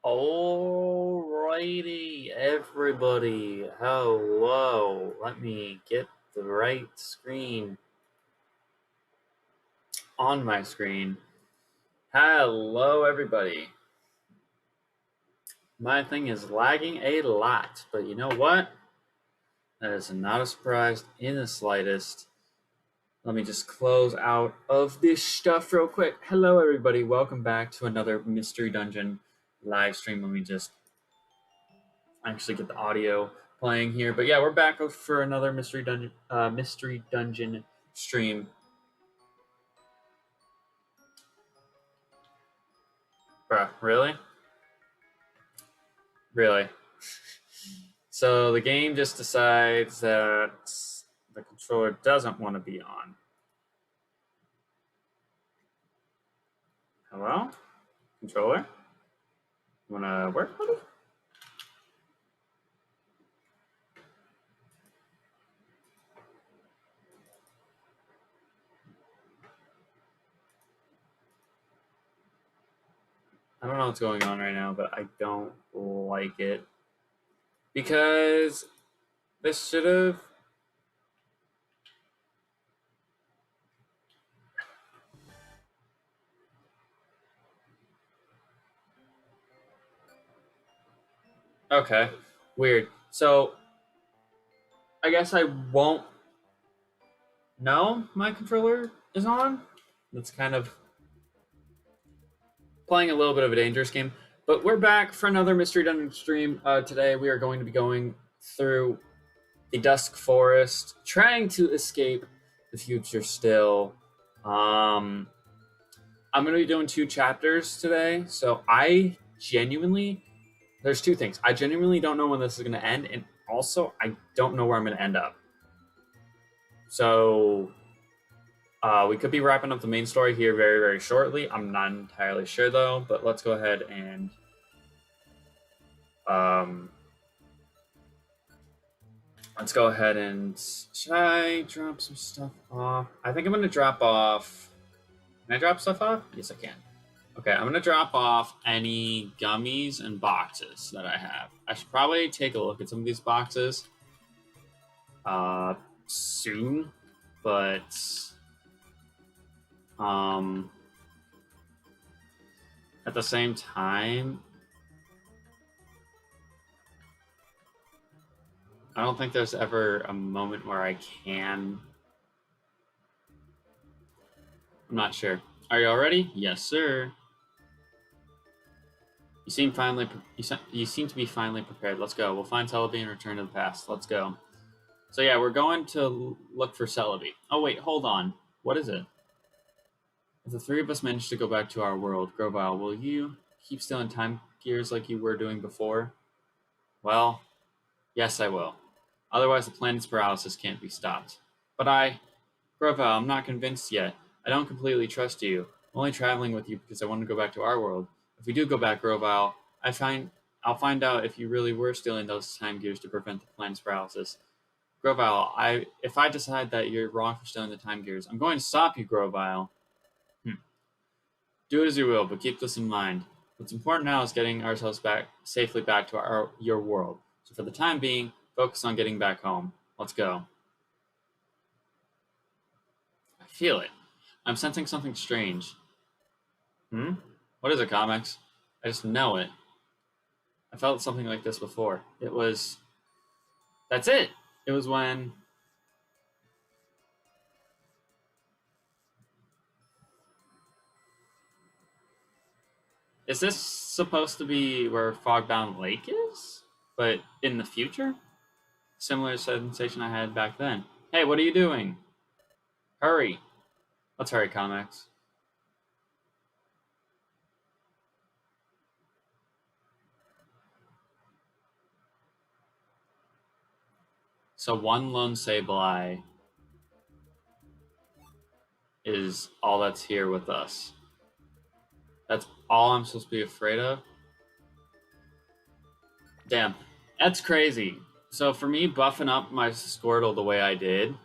Alrighty, everybody. Hello. Let me get the right screen on my screen. Hello, everybody. My thing is lagging a lot, but you know what? That is not a surprise in the slightest. Let me just close out of this stuff real quick. Hello, everybody. Welcome back to another Mystery Dungeon live stream. Let me just actually get the audio playing here. But yeah, we're back for another Mystery Dungeon stream. Bruh, really? Really? So the game just decides that the controller doesn't want to be on. Hello? Controller? You wanna work, buddy? I don't know what's going on right now, but I don't like it. Because this should have... Okay, weird. So, I guess I won't know my controller is on. That's kind of playing a little bit of a dangerous game. But we're back for another Mystery Dungeon stream. Today we are going to be going through the Dusk Forest, trying to escape the future still. I'm going to be doing 2 chapters today. So there's 2 things. I genuinely don't know when this is going to end. And also, I don't know where I'm going to end up. So we could be wrapping up the main story here very, very shortly. I'm not entirely sure, though. But let's go ahead and... let's go ahead and... Should I drop some stuff off? I think I'm going to drop off... Can I drop stuff off? Yes, I can. Okay, I'm going to drop off any gummies and boxes that I have. I should probably take a look at some of these boxes soon, but... at the same time, I don't think there's ever a moment where I can. I'm not sure. Are you all ready? Yes, sir. You seem to be finally prepared. Let's go. We'll find Celebi and return to the past. Let's go. So yeah, we're going to look for Celebi. Oh wait, hold on. What is it? If the 3 of us manage to go back to our world, Grovile, will you keep stealing time gears like you were doing before? Well, yes, I will. Otherwise, the planet's paralysis can't be stopped. But Grovile, I'm not convinced yet. I don't completely trust you. I'm only traveling with you because I want to go back to our world. If we do go back, Grovile, I'll find out if you really were stealing those time gears to prevent the planet's paralysis. Grovile, if I decide that you're wrong for stealing the time gears, I'm going to stop you, Grovile. Do it as you will, but keep this in mind. What's important now is getting ourselves safely back to your world. So for the time being, focus on getting back home. Let's go. I feel it. I'm sensing something strange. What is it, comics? I just know it. I felt something like this before. That's it! It was when... Is this supposed to be where Fogbound Lake is? But in the future? Similar sensation I had back then. Hey, what are you doing? Hurry. Let's hurry, comics. So one lone Sableye is all that's here with us. That's all I'm supposed to be afraid of? Damn, that's crazy. So for me, buffing up my Squirtle the way I did,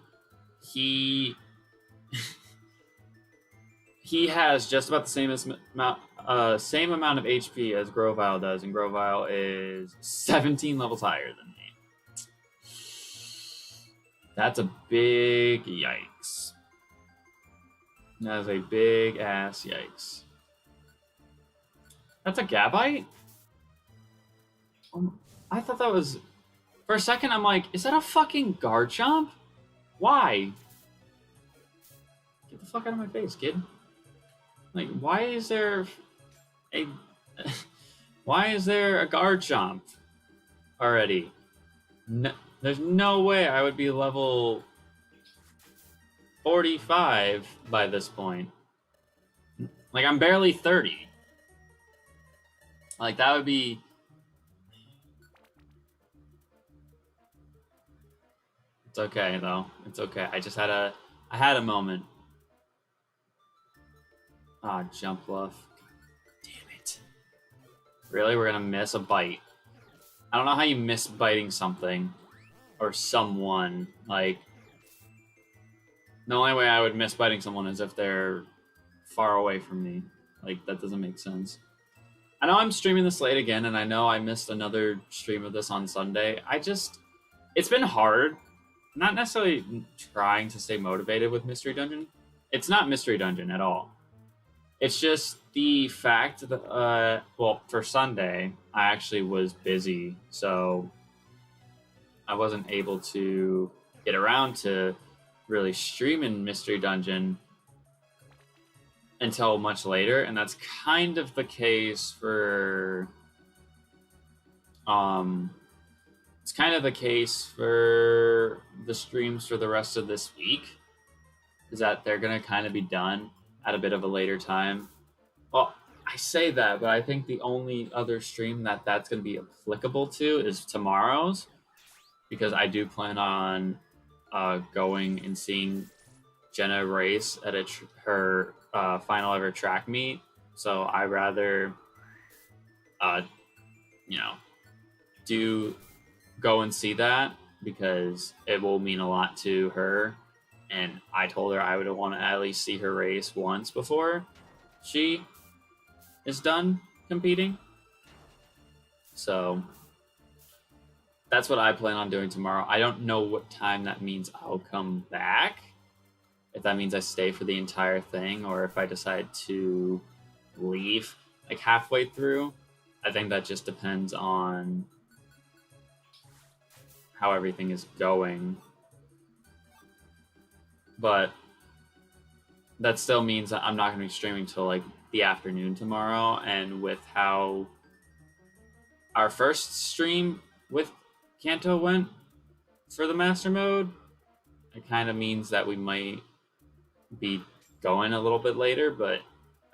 he he has just about the same amount of HP as Grovyle does, and Grovyle is 17 levels higher than me. That's a big yikes. That is a big ass yikes. That's a Gabite? I thought that was... For a second, I'm like, is that a fucking Garchomp? Why? Get the fuck out of my face, kid. Like, why is there a... why is there a Garchomp already? No, there's no way I would be level 45 by this point. Like, I'm barely 30. Like, that would be... It's okay, though. It's okay. I had a moment. Ah, jump bluff. Damn it. Really? We're gonna miss a bite. I don't know how you miss biting something. Or someone. Like, the only way I would miss biting someone is if they're far away from me. Like, that doesn't make sense. I know I'm streaming this late again, and I know I missed another stream of this on Sunday. It's been hard. Not necessarily trying to stay motivated with Mystery Dungeon. It's not Mystery Dungeon at all. It's just the fact that, well, for Sunday, I actually was busy, so I wasn't able to get around to really streaming Mystery Dungeon until much later, and that's kind of the case for... It's kind of the case for the streams for the rest of this week, is that they're going to kind of be done at a bit of a later time. Well, I say that, but I think the only other stream that's going to be applicable to is tomorrow's, because I do plan on going and seeing Jenna race at her final ever track meet. So I rather, go and see that, because it will mean a lot to her. And I told her I would want to at least see her race once before she is done competing. So that's what I plan on doing tomorrow. I don't know what time that means I'll come back. If that means I stay for the entire thing, or if I decide to leave like halfway through. I think that just depends on how everything is going. But that still means that I'm not going to be streaming till like the afternoon tomorrow, and with how our first stream with Kanto went for the master mode, it kind of means that we might be going a little bit later, but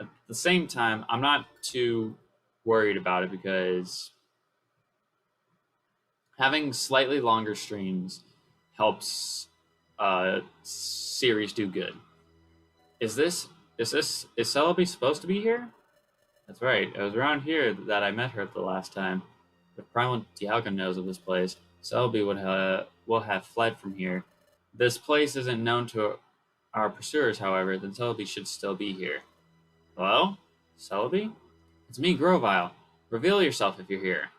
at the same time, I'm not too worried about it, because having slightly longer streams helps series do good. Is Celebi supposed to be here? That's right. It was around here that I met her the last time. If Primal Dialga knows of this place, Celebi will have fled from here. This place isn't known to our pursuers, however, then Celebi should still be here. Hello? Celebi? It's me, Grovyle. Reveal yourself if you're here.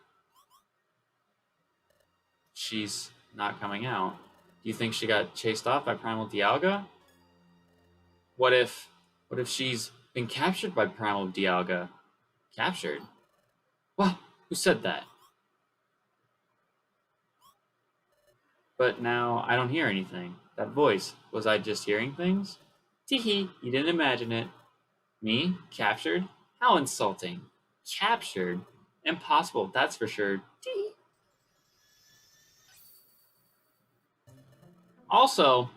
She's not coming out. Do you think she got chased off by Primal Dialga? What if she's been captured by Primal Dialga? Captured? What? Who said that? But now I don't hear anything. That voice, was I just hearing things? Teehee, you didn't imagine it. Me? Captured? How insulting. Captured? Impossible, that's for sure. Teehee. Also,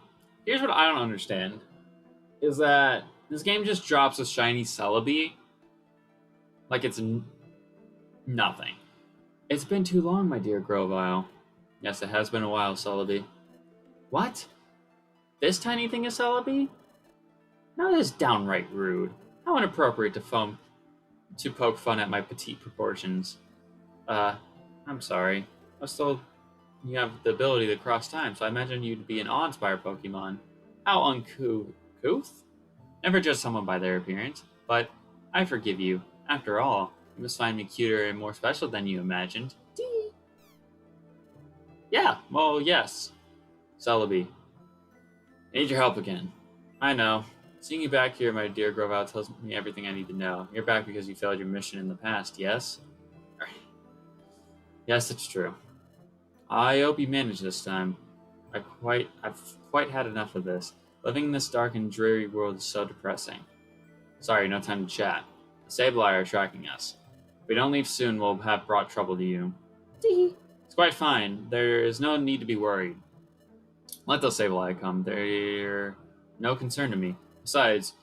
here's what I don't understand, is that this game just drops a shiny Celebi like it's nothing. It's been too long, my dear Grovyle. Yes, it has been a while, Celebi. What? This tiny thing is Celebi? Now that is downright rude. How inappropriate to poke fun at my petite proportions. I'm sorry. I was told you have the ability to cross time, so I imagine you'd be an awe-inspired Pokemon. How uncouth? Never judge someone by their appearance, but I forgive you. After all, you must find me cuter and more special than you imagined. Yeah, well, yes. Celebi, I need your help again. I know. Seeing you back here, my dear Groval, tells me everything I need to know. You're back because you failed your mission in the past, yes? Yes, it's true. I hope you manage this time. I've quite had enough of this. Living in this dark and dreary world is so depressing. Sorry, no time to chat. The Sableye are tracking us. If we don't leave soon, we'll have brought trouble to you. It's quite fine. There is no need to be worried. Let those Sableye come. They're no concern to me. Besides,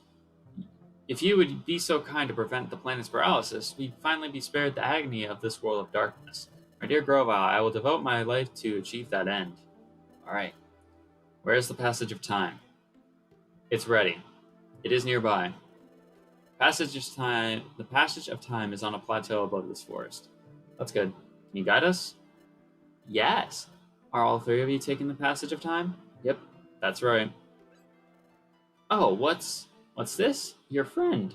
if you would be so kind to prevent the planet's paralysis, we'd finally be spared the agony of this world of darkness. My dear Groval, I will devote my life to achieve that end. Alright. Where is the passage of time? It's ready. It is nearby. The passage of time is on a plateau above this forest. That's good. Can you guide us? Yes. Are all three of you taking the passage of time? Yep, that's right. Oh, what's this? Your friend.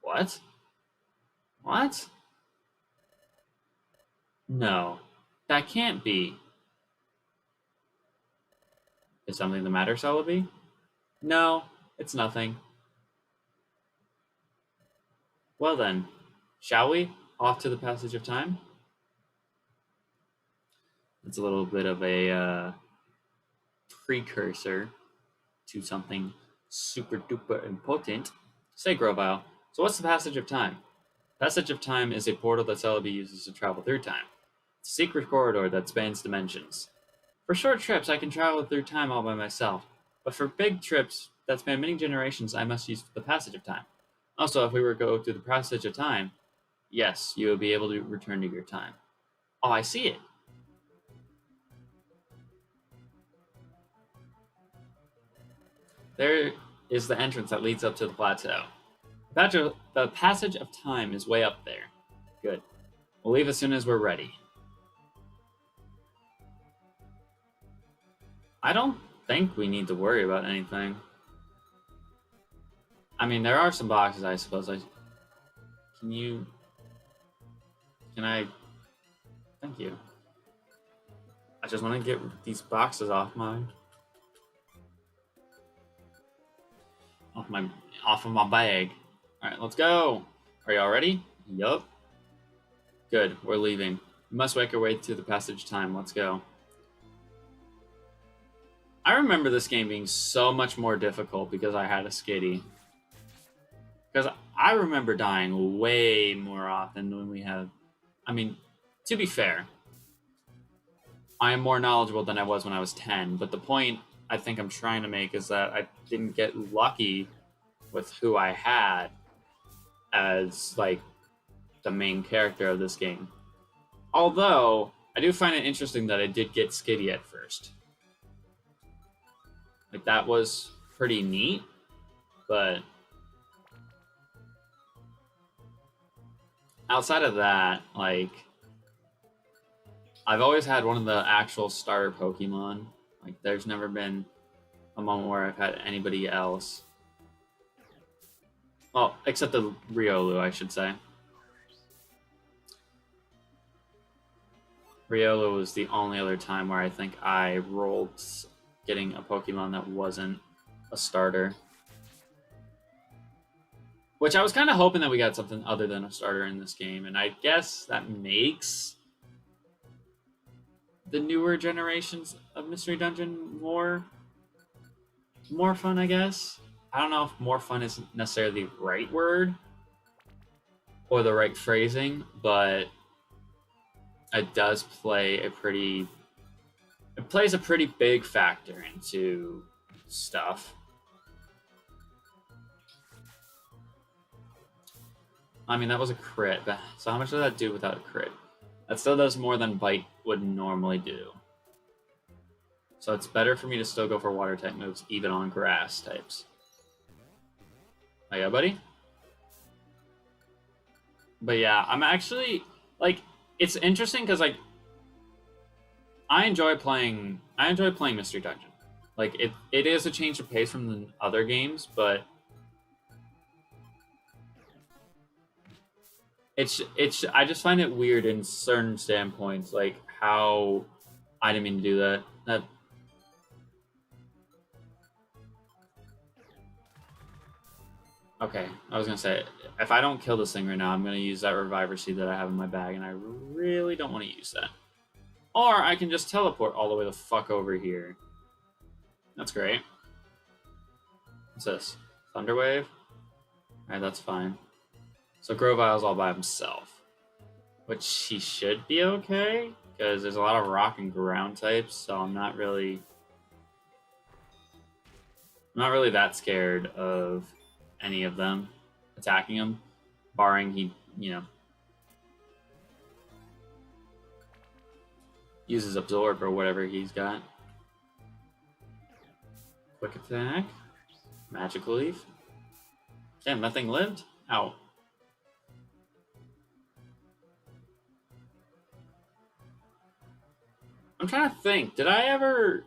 What? What? No, that can't be. Is something the matter, Celebi? No, it's nothing. Well then, shall we? Off to the passage of time? It's a little bit of a precursor to something super duper important. Say, Grovile, so what's the passage of time? Passage of time is a portal that Celebi uses to travel through time. It's a secret corridor that spans dimensions. For short trips, I can travel through time all by myself, but for big trips that span many generations, I must use the passage of time. Also, if we were to go through the passage of time, yes, you will be able to return to your time. Oh, I see it. There is the entrance that leads up to the plateau. The passage of time is way up there. Good. We'll leave as soon as we're ready. I don't think we need to worry about anything. I mean, there are some boxes, I suppose. Can I... Thank you. I just want to get these boxes off of my bag. Alright, let's go. Are y'all ready? Yup. Good, we're leaving. We must make our way to the passage of time. Let's go. I remember this game being so much more difficult because I had a skitty. Because I remember dying way more often than we have. I mean, to be fair, I am more knowledgeable than I was when I was 10, but the point I think I'm trying to make is that I didn't get lucky with who I had as, like, the main character of this game. Although, I do find it interesting that I did get skitty at first. Like, that was pretty neat, but outside of that, like, I've always had one of the actual starter Pokemon. Like, there's never been a moment where I've had anybody else. Well, except the Riolu, I should say. Riolu was the only other time where I think I rolled getting a Pokemon that wasn't a starter. Which I was kind of hoping that we got something other than a starter in this game, and I guess that makes the newer generations of Mystery Dungeon more fun, I guess. I don't know if more fun is necessarily the right word or the right phrasing, but it does play a pretty big factor into stuff. I mean, that was a crit, but so how much does that do without a crit? That still does more than Bite would normally do. So it's better for me to still go for water type moves, even on grass types. Oh yeah, buddy? But yeah, I'm actually, like, it's interesting because, like, I enjoy playing Mystery Dungeon. Like, it is a change of pace from the other games, but It's I just find it weird in certain standpoints, like how I didn't mean to do that. That okay. I was gonna say if I don't kill this thing right now, I'm gonna use that reviver seed that I have in my bag, and I really don't want to use that. Or I can just teleport all the way the fuck over here. That's great. What's this? Thunderwave? Alright, that's fine. So Grovile's all by himself. Which he should be okay, because there's a lot of rock and ground types, so I'm not really that scared of any of them attacking him, barring he, uses absorb or whatever he's got. Quick attack. Magical leaf. Damn, that thing lived? Ow. I'm trying to think. Did I ever...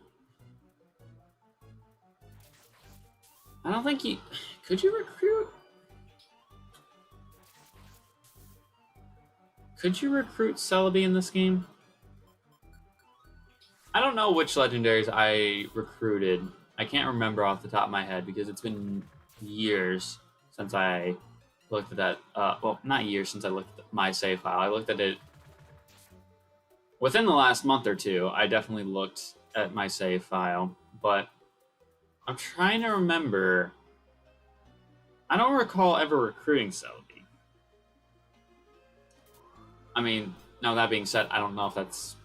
I don't think you... Could you recruit? Could you recruit Celebi in this game? I don't know which legendaries I recruited. I can't remember off the top of my head because it's been years since I looked at that. Well, not years since I looked at my save file. I looked at it within the last month or two. I definitely looked at my save file, but I'm trying to remember. I don't recall ever recruiting Celebi. I mean, now that being said, I don't know if that's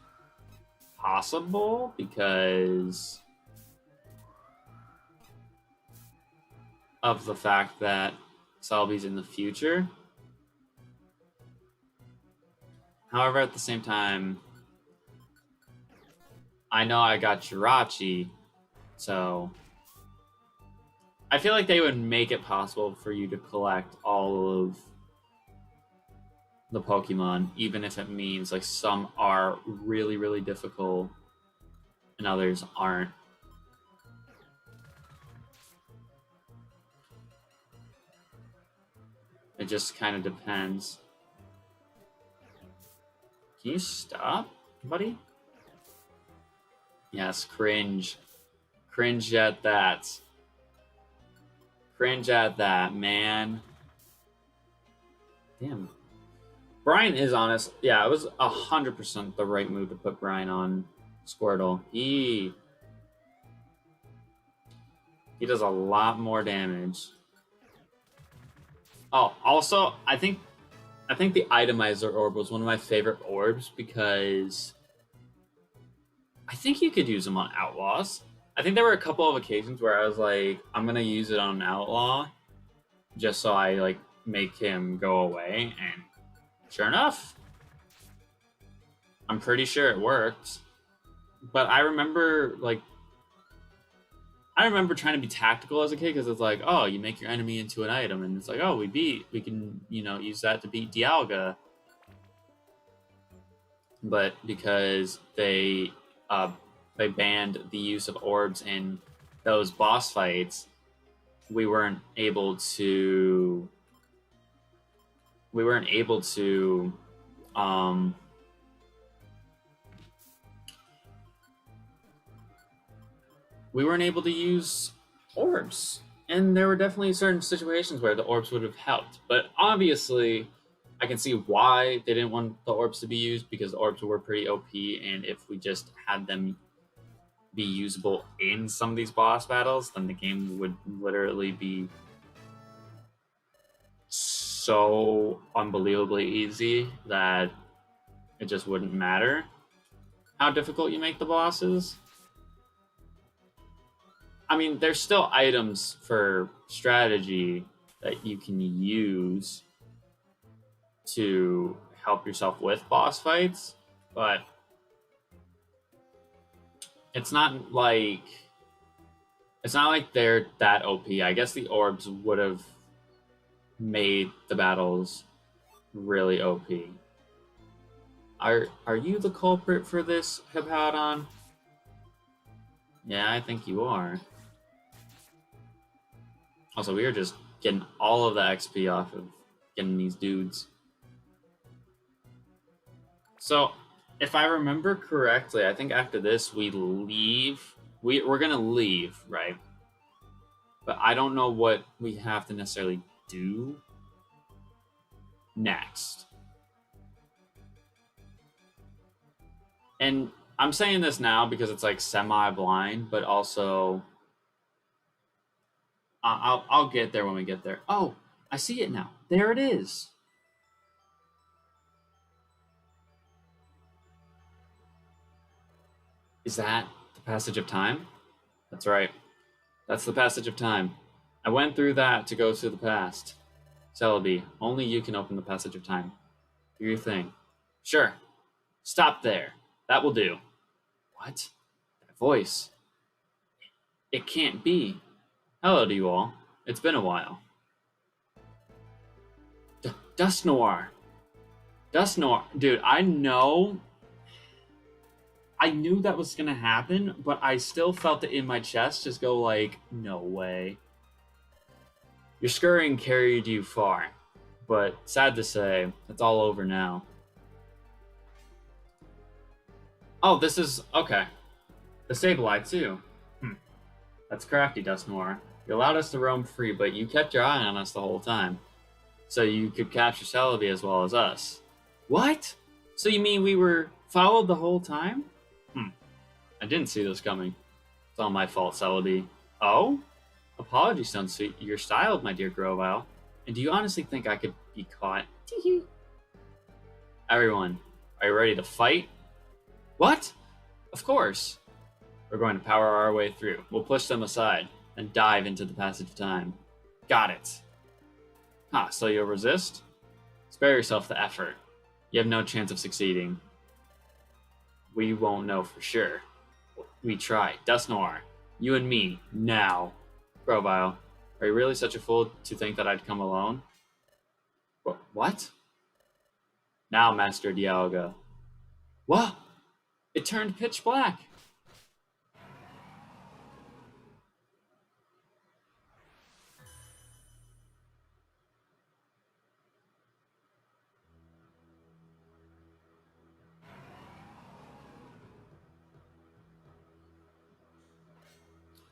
possible because of the fact that Celebi's in the future. However, at the same time, I know I got Jirachi, so I feel like they would make it possible for you to collect all of the Pokemon, even if it means like some are really, really difficult and others aren't. It just kind of depends. Can you stop, buddy? Yes, cringe. Cringe at that. Cringe at that, man. Damn. Brian is honest. Yeah, it was 100% the right move to put Brian on Squirtle. He does a lot more damage. Oh, also, I think the Itemizer Orb was one of my favorite orbs because I think you could use them on Outlaws. I think there were a couple of occasions where I was like, I'm gonna use it on an Outlaw just so I like make him go away, and sure enough, I'm pretty sure it worked. But I remember trying to be tactical as a kid because it's like, oh, you make your enemy into an item, and it's like, oh, we can, use that to beat Dialga. But because they banned the use of orbs in those boss fights, we weren't able to use orbs. And there were definitely certain situations where the orbs would have helped. But obviously, I can see why they didn't want the orbs to be used, because the orbs were pretty OP, and if we just had them be usable in some of these boss battles, then the game would literally be so unbelievably easy that it just wouldn't matter how difficult you make the bosses. I mean, there's still items for strategy that you can use to help yourself with boss fights, but it's not like they're that OP. I guess the orbs would have made the battles really OP. Are you the culprit for this, Hippowdon? Yeah, I think you are. Also, we are just getting all of the XP off of getting these dudes. So, if I remember correctly, I think after this we leave. We're gonna leave, right? But I don't know what we have to necessarily do next. And I'm saying this now because it's like semi-blind, but also I'll get there when we get there. Oh, I see it now. There it is. Is that the passage of time? That's right. That's the passage of time. I went through that to go to the past. Celebi, only you can open the passage of time. Do your thing. Sure. Stop there. That will do. What? That voice. It can't be. Hello to you all. It's been a while. Dust Noir. Dust Noir. Dude, I knew that was gonna happen, but I still felt it in my chest just go like, no way. Your scurrying carried you far, but sad to say, it's all over now. Oh, this is okay. The Sableye too. Hmm. That's crafty, Dust Noir. You allowed us to roam free, but you kept your eye on us the whole time, so you could capture Celebi as well as us. What? So you mean we were followed the whole time? Hmm. I didn't see this coming. It's all my fault, Celebi. Oh? Apologies don't suit your style, my dear Grovile. And do you honestly think I could be caught? Everyone, are you ready to fight? What? Of course. We're going to power our way through. We'll push them aside, and dive into the passage of time. Got it. Huh, so you'll resist? Spare yourself the effort. You have no chance of succeeding. We won't know for sure. We try. Dust Noir, you and me, now. Grovile, are you really such a fool to think that I'd come alone? What? Now, Master Dialga. What? It turned pitch black.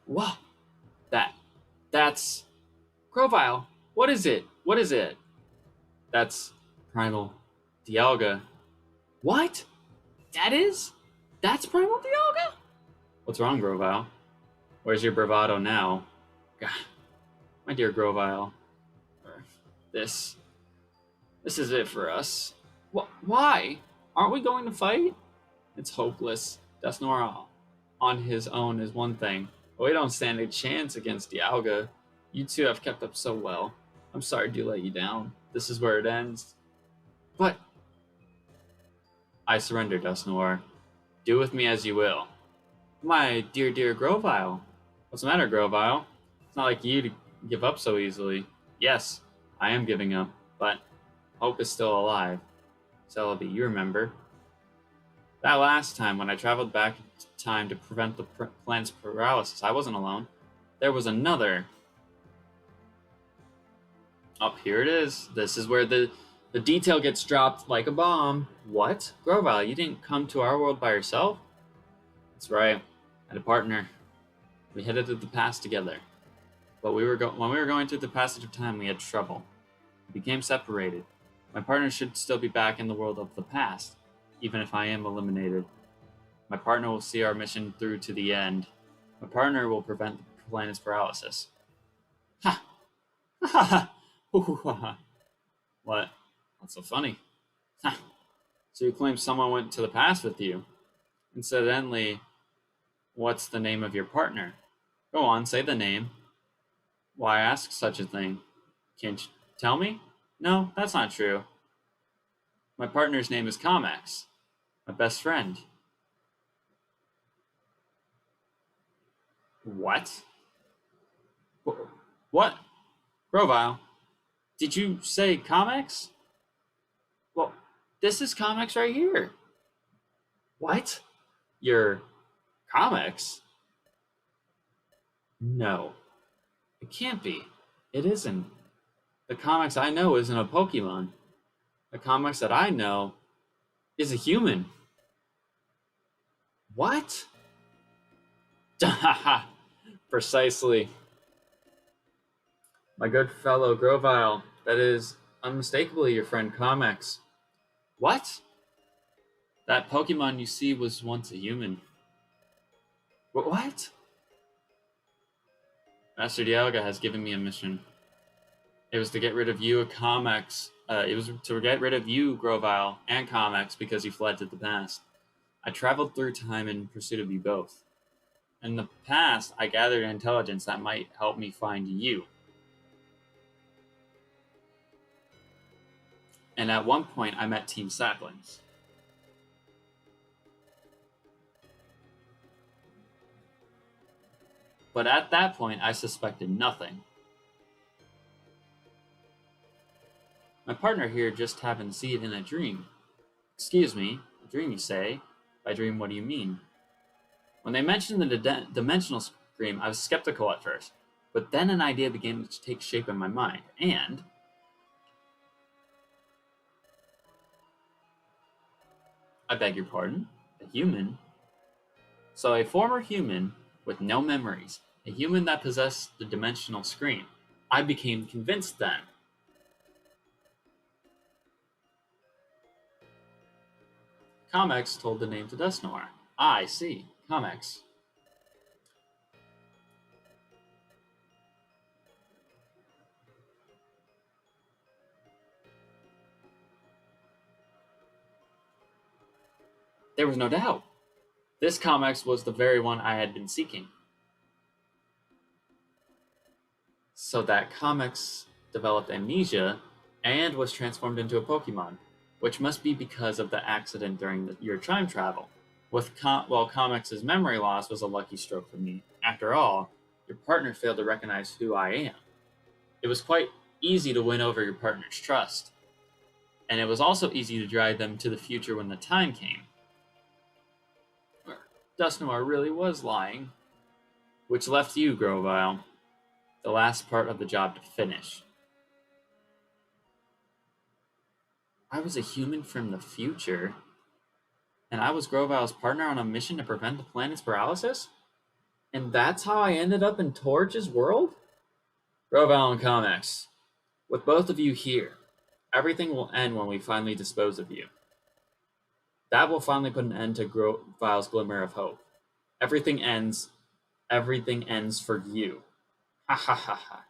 What? That's Grovile. What is it? What is it? That's Primal Dialga. What? That is? That's Primal Dialga? What's wrong, Grovile? Where's your bravado now? God, my dear Grovile. This. This is it for us. Why? Aren't we going to fight? It's hopeless. Dust Noir on his own is one thing, but we don't stand a chance against Dialga. You two have kept up so well. I'm sorry to let you down. This is where it ends. But I surrender, Dust Noir. Do with me as you will. My dear, dear Grovile. What's the matter, Grovile? It's not like you to give up so easily. Yes, I am giving up, but hope is still alive. Celebi, you remember. That last time when I traveled back in time to prevent the planet's paralysis, I wasn't alone. There was another. Oh, here it is. This is where the detail gets dropped like a bomb. What? Grovile, you didn't come to our world by yourself? That's right. I had a partner. We headed to the past together. But when we were going through the passage of time, we had trouble. We became separated. My partner should still be back in the world of the past, even if I am eliminated. My partner will see our mission through to the end. My partner will prevent the planet's paralysis. Ha! Ha ha! What? What's so funny? Ha! So you claim someone went to the past with you? Incidentally, what's the name of your partner? Go on, say the name. Why ask such a thing? Can't you tell me? No, that's not true. My partner's name is Comex, my best friend. What? What? Grovile, did you say Comex? Well, this is Comex right here. What? Your Comex? No, it can't be. It isn't. The comics I know isn't a Pokemon. The comics that I know Is a human. What? Precisely. My good fellow Grovile, that is unmistakably your friend Comex. What? That Pokemon you see was once a human. What? Master Dialga has given me a mission. It was to get rid of you, Comex. It was to get rid of you, Grovile, and Comex because you fled to the past. I traveled through time in pursuit of you both. In the past, I gathered intelligence that might help me find you. And at one point, I met Team Saplings. But at that point, I suspected nothing. My partner here just happened to see it in a dream. Excuse me, a dream, you say? By dream, what do you mean? When they mentioned the dimensional scream, I was skeptical at first, but then an idea began to take shape in my mind, and I beg your pardon, a human? So a former human with no memories, a human that possessed the dimensional scream. I became convinced then. Comex told the name to Dustnoir. I see. Comex. There was no doubt. This Comex was the very one I had been seeking. So that Comex developed amnesia and was transformed into a Pokemon, which must be because of the accident during your time travel. While Comex's memory loss was a lucky stroke for me. After all, your partner failed to recognize who I am. It was quite easy to win over your partner's trust, and it was also easy to drive them to the future when the time came. Dustnoir really was lying, which left you, Grovile, the last part of the job to finish. I was a human from the future, and I was Grovile's partner on a mission to prevent the planet's paralysis? And that's how I ended up in Torch's world? Grovile and Comex, with both of you here, everything will end when we finally dispose of you. That will finally put an end to Grovile's glimmer of hope. Everything ends. Everything ends for you. Ha ha ha ha.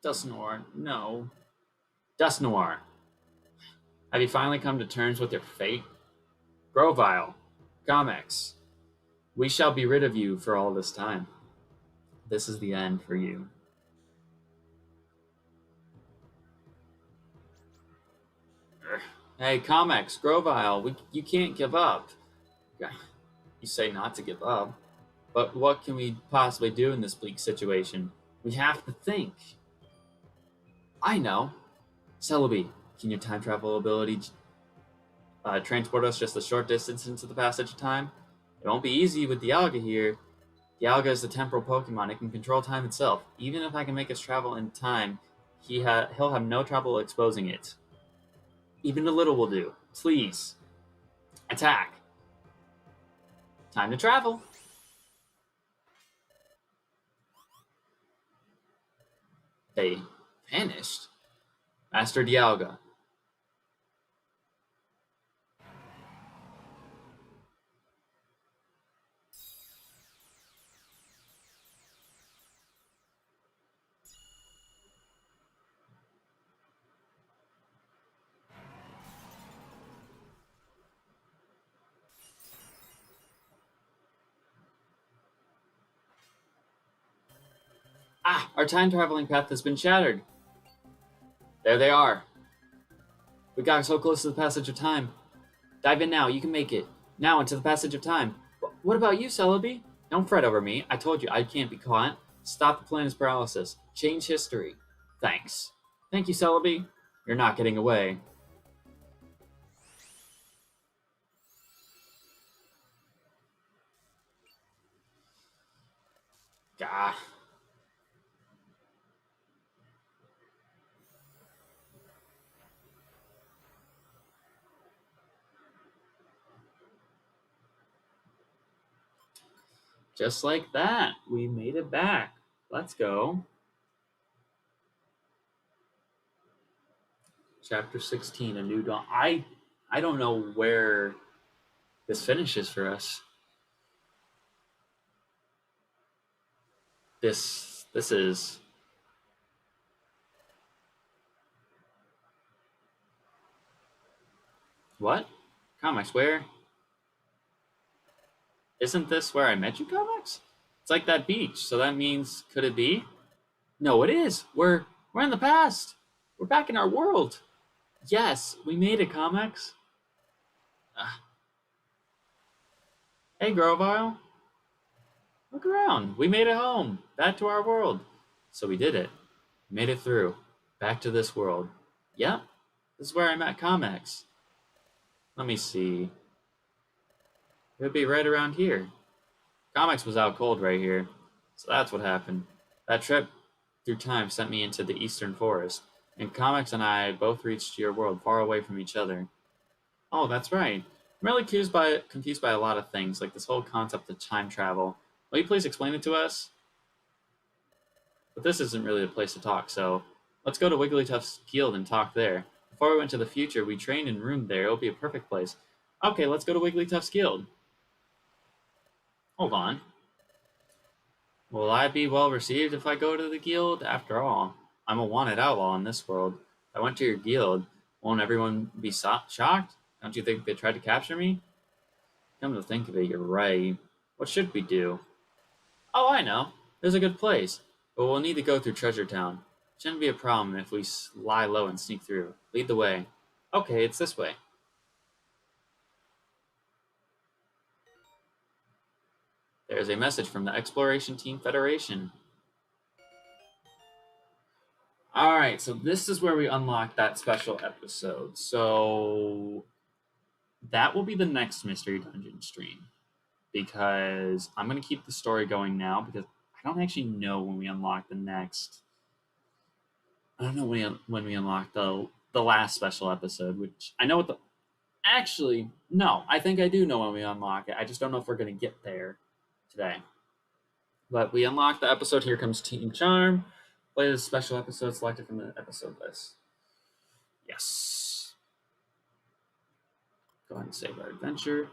Dustnoir, no. Dustnoir, have you finally come to terms with your fate? Grovile, Comex, we shall be rid of you for all this time. This is the end for you. Hey, Comex, Grovile, you can't give up. You say not to give up, but what can we possibly do in this bleak situation? We have to think. I know. Celebi, can your time travel ability transport us just a short distance into the passage of time? It won't be easy with Dialga here. Dialga is the temporal Pokemon. It can control time itself. Even if I can make us travel in time, he'll have no trouble exposing it. Even a little will do. Please. Attack. Time to travel. They vanished. Master Dialga. Ah, our time traveling path has been shattered. There they are. We got so close to the passage of time. Dive in now, you can make it. Now into the passage of time. What about you, Celebi? Don't fret over me. I told you I can't be caught. Stop the planet's paralysis. Change history. Thanks. Thank you, Celebi. You're not getting away. Gah. Just like that, we made it back. Let's go. Chapter 16, A New Dawn. I don't know where this finishes for us. This is what? Comics, where? Isn't this where I met you, comics? It's like that beach, so that means could it be? No, it is. We're in the past. We're back in our world. Yes, we made it, comics. Uh, hey, Grovile. Look around. We made it home. Back to our world. So we did it. Made it through. Back to this world. Yep. This is where I met comics. Let me see. It would be right around here. Comics was out cold right here. So that's what happened. That trip through time sent me into the eastern forest, and Comics and I both reached your world far away from each other. Oh, that's right. I'm really confused by a lot of things, like this whole concept of time travel. Will you please explain it to us? But this isn't really the place to talk, so let's go to Wigglytuff's guild and talk there. Before we went to the future, we trained and roomed there. It'll be a perfect place. Okay, let's go to Wigglytuff's guild. Hold on. Will I be well received if I go to the guild? After all, I'm a wanted outlaw in this world. If I went to your guild, won't everyone be shocked? Don't you think they tried to capture me? Come to think of it, you're right. What should we do? Oh, I know. There's a good place. But we'll need to go through Treasure Town. Shouldn't be a problem if we lie low and sneak through. Lead the way. Okay, it's this way. There's a message from the Exploration Team Federation. Alright, so this is where we unlock that special episode. So that will be the next Mystery Dungeon stream. Because I'm going to keep the story going now because I don't actually know when we unlock the next. I don't know when we unlock the last special episode, which I know what the. Actually, no, I think I do know when we unlock it. I just don't know if we're going to get there today. But we unlock the episode. Here comes Team Charm. Play the special episode selected from the episode list. Yes. Go ahead and save our adventure.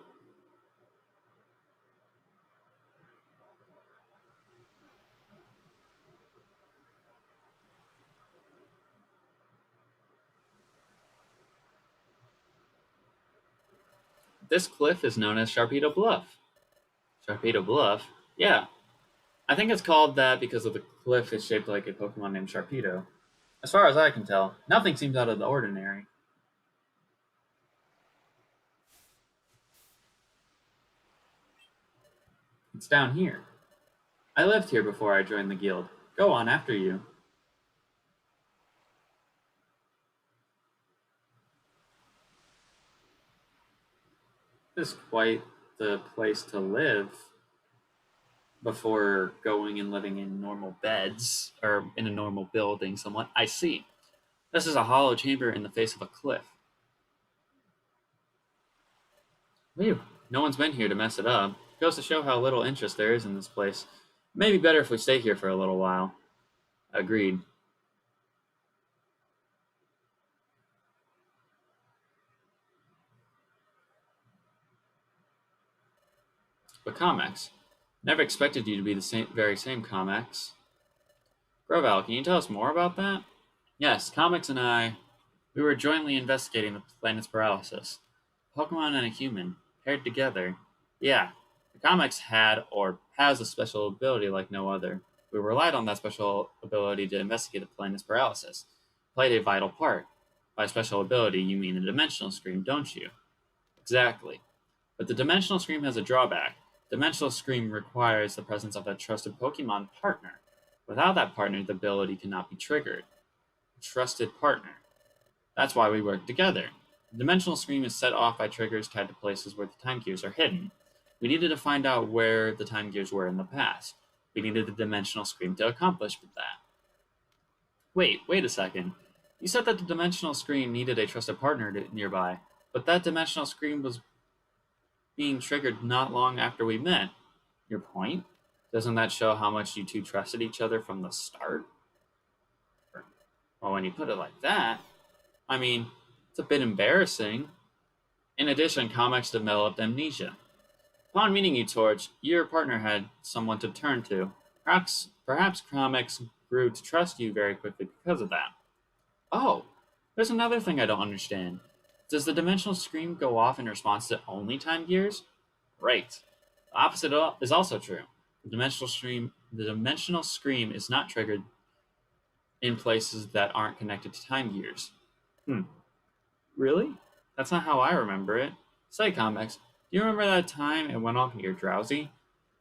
This cliff is known as Sharpedo Bluff. Sharpedo Bluff? Yeah. I think it's called that because of the cliff is shaped like a Pokemon named Sharpedo. As far as I can tell, nothing seems out of the ordinary. It's down here. I lived here before I joined the guild. Go on after you. This is quite the place to live before going and living in normal beds or in a normal building somewhat. I see. This is a hollow chamber in the face of a cliff. Phew. No one's been here to mess it up. Goes to show how little interest there is in this place. Maybe better if we stay here for a little while. Agreed. But Comex. Never expected you to be the very same Comex. Groval, can you tell us more about that? Yes, Comex and I, we were jointly investigating the planet's paralysis. Pokemon and a human, paired together. Yeah, the Comex had or has a special ability like no other. We relied on that special ability to investigate the planet's paralysis. Played a vital part. By special ability, you mean the dimensional scream, don't you? Exactly. But the dimensional scream has a drawback. Dimensional scream requires the presence of a trusted Pokemon partner. Without that partner, the ability cannot be triggered. A trusted partner. That's why we work together. The dimensional scream is set off by triggers tied to places where the time gears are hidden. We needed to find out where the time gears were in the past. We needed the dimensional scream to accomplish that. Wait a second. You said that the dimensional scream needed a trusted partner nearby, but that dimensional scream was being triggered not long after we met. Your point? Doesn't that show how much you two trusted each other from the start? Well, when you put it like that, I mean, it's a bit embarrassing. In addition, comics developed amnesia. Upon meeting you, Torch, your partner had someone to turn to. Perhaps comics grew to trust you very quickly because of that. Oh, there's another thing I don't understand. Does the dimensional scream go off in response to only time gears? Right. The opposite is also true. The dimensional scream is not triggered in places that aren't connected to time gears. Hmm. Really? That's not how I remember it. Say, comics, do you remember that time it went off and you're drowsy?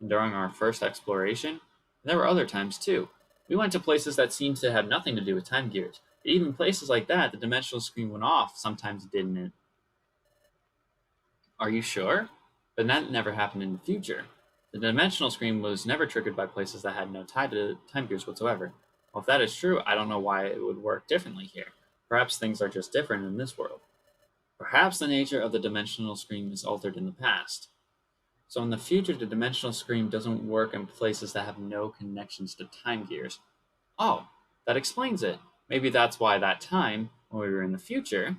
During our first exploration? There were other times too. We went to places that seemed to have nothing to do with time gears. Even places like that, the dimensional screen went off. Sometimes it didn't. Are you sure? But that never happened in the future. The dimensional screen was never triggered by places that had no tie to time gears whatsoever. Well, if that is true, I don't know why it would work differently here. Perhaps things are just different in this world. Perhaps the nature of the dimensional screen is altered in the past. So in the future, the dimensional screen doesn't work in places that have no connections to time gears. Oh, that explains it. Maybe that's why that time, when we were in the future,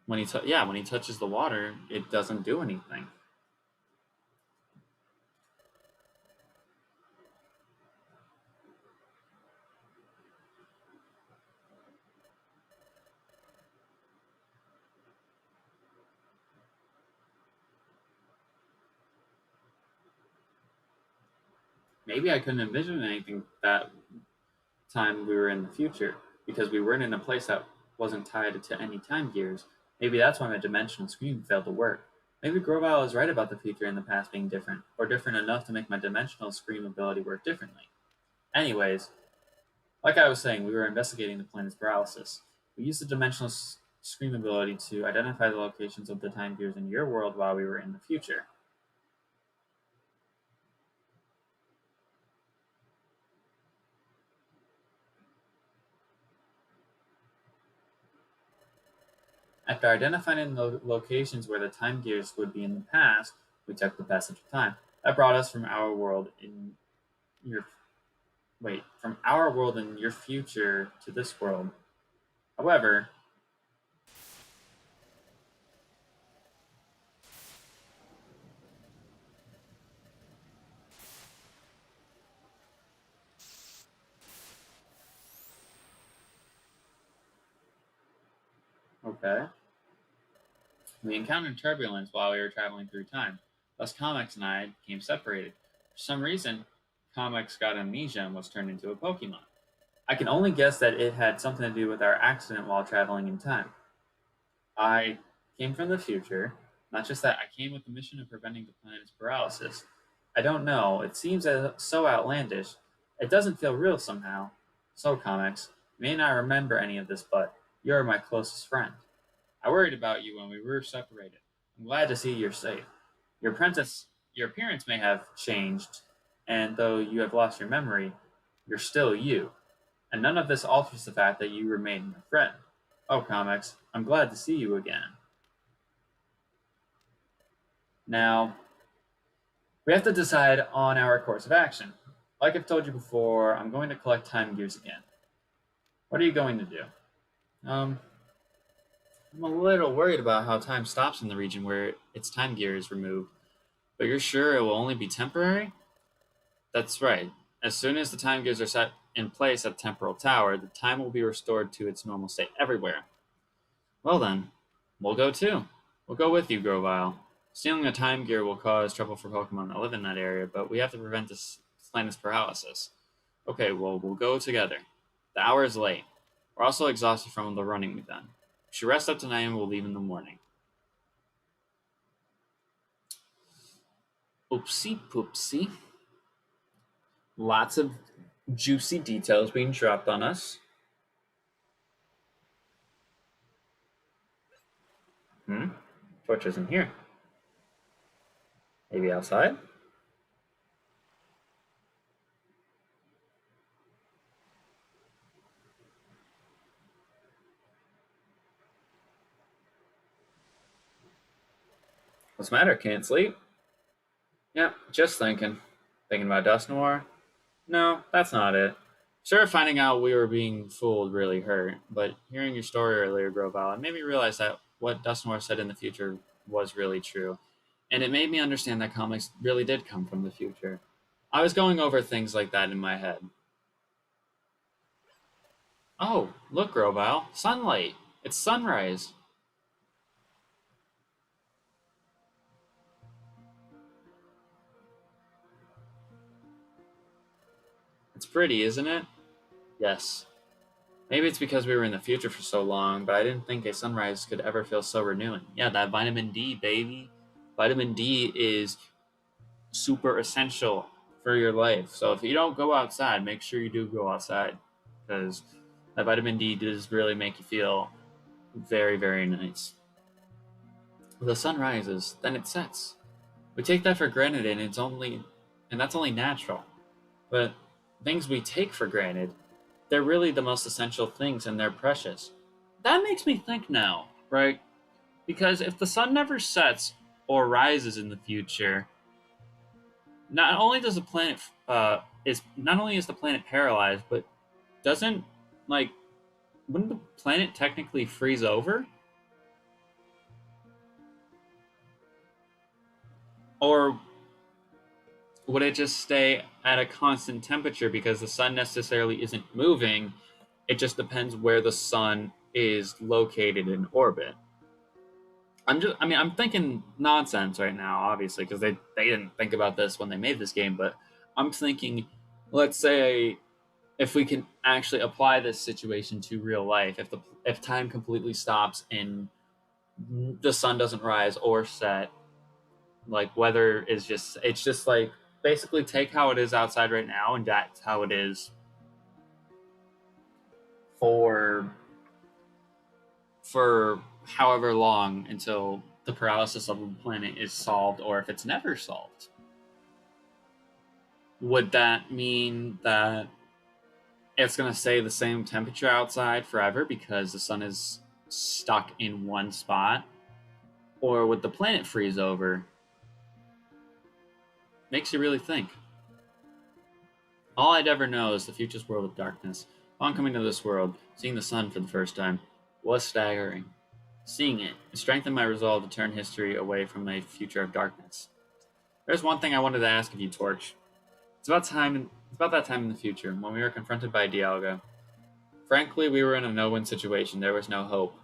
when he touches the water, it doesn't do anything. Maybe I couldn't envision anything that time we were in the future because we weren't in a place that wasn't tied to any time gears. Maybe that's why my dimensional screen failed to work. Maybe Grovile is right about the future and the past being different, or different enough to make my dimensional scream ability work differently. Anyways, like I was saying, we were investigating the planet's paralysis. We used the dimensional scream ability to identify the locations of the time gears in your world while we were in the future. After identifying the locations where the time gears would be in the past, we checked the passage of time. That brought us from our world in your from our world in your future to this world. However, okay, we encountered turbulence while we were traveling through time. Thus, Comics and I became separated. For some reason, Comics got amnesia and was turned into a Pokemon. I can only guess that it had something to do with our accident while traveling in time. I came from the future. Not just that, I came with the mission of preventing the planet's paralysis. I don't know. It seems so outlandish. It doesn't feel real somehow. So, comics, you may not remember any of this, but you're my closest friend. I worried about you when we were separated. I'm glad to see you're safe. Your appearance may have changed, and though you have lost your memory, you're still you. And none of this alters the fact that you remain my friend. Oh, comics, I'm glad to see you again. Now, we have to decide on our course of action. Like I've told you before, I'm going to collect time gears again. What are you going to do? Um, I'm a little worried about how time stops in the region where its time gear is removed. But you're sure it will only be temporary? That's right. As soon as the time gears are set in place at the temporal tower, the time will be restored to its normal state everywhere. Well then, we'll go too. We'll go with you, Grovile. Stealing a time gear will cause trouble for Pokemon that live in that area, but we have to prevent this planet's paralysis. Okay, well, we'll go together. The hour is late. We're also exhausted from the running we've done. We should rest up tonight and we'll leave in the morning. Oopsie poopsie. Lots of juicy details being dropped on us. Hmm? Torch isn't here. Maybe outside? What's the matter? Can't sleep? Yep, just thinking. Thinking about Dust Noir? No, that's not it. Sure, finding out we were being fooled really hurt, but hearing your story earlier, Grovile, it made me realize that what Dust Noir said in the future was really true. And it made me understand that comics really did come from the future. I was going over things like that in my head. Oh, look, Grovile, sunlight. It's sunrise. It's pretty, isn't it? Yes. Maybe it's because we were in the future for so long, but I didn't think a sunrise could ever feel so renewing. Yeah, that vitamin D, baby. Vitamin D is super essential for your life. So if you don't go outside, make sure you do go outside because that vitamin D does really make you feel very, very nice. The sun rises, then it sets. We take that for granted, and that's only natural. But things we take for granted, they're really the most essential things, and they're precious. That makes me think now, right? Because if the sun never sets or rises in the future, not only does the planet is not only is the planet paralyzed, but doesn't like wouldn't the planet technically freeze over, or would it just stay at a constant temperature because the sun necessarily isn't moving? It just depends where the sun is located in orbit. I'm thinking nonsense right now, obviously, because they didn't think about this when they made this game, but I'm thinking, let's say if we can actually apply this situation to real life, if time completely stops and the sun doesn't rise or set, like weather is just it's just like basically take how it is outside right now and that's how it is for for however long until the paralysis of the planet is solved or if it's never solved. Would that mean that it's going to stay the same temperature outside forever because the sun is stuck in one spot? Or would the planet freeze over? Makes you really think. All I'd ever know is the future's world of darkness. Upon coming to this world, seeing the sun for the first time was staggering. Seeing it strengthened my resolve to turn history away from a future of darkness. There's one thing I wanted to ask of you, Torch. It's about that time in the future when we were confronted by Dialga. Frankly, we were in a no-win situation. There was no hope.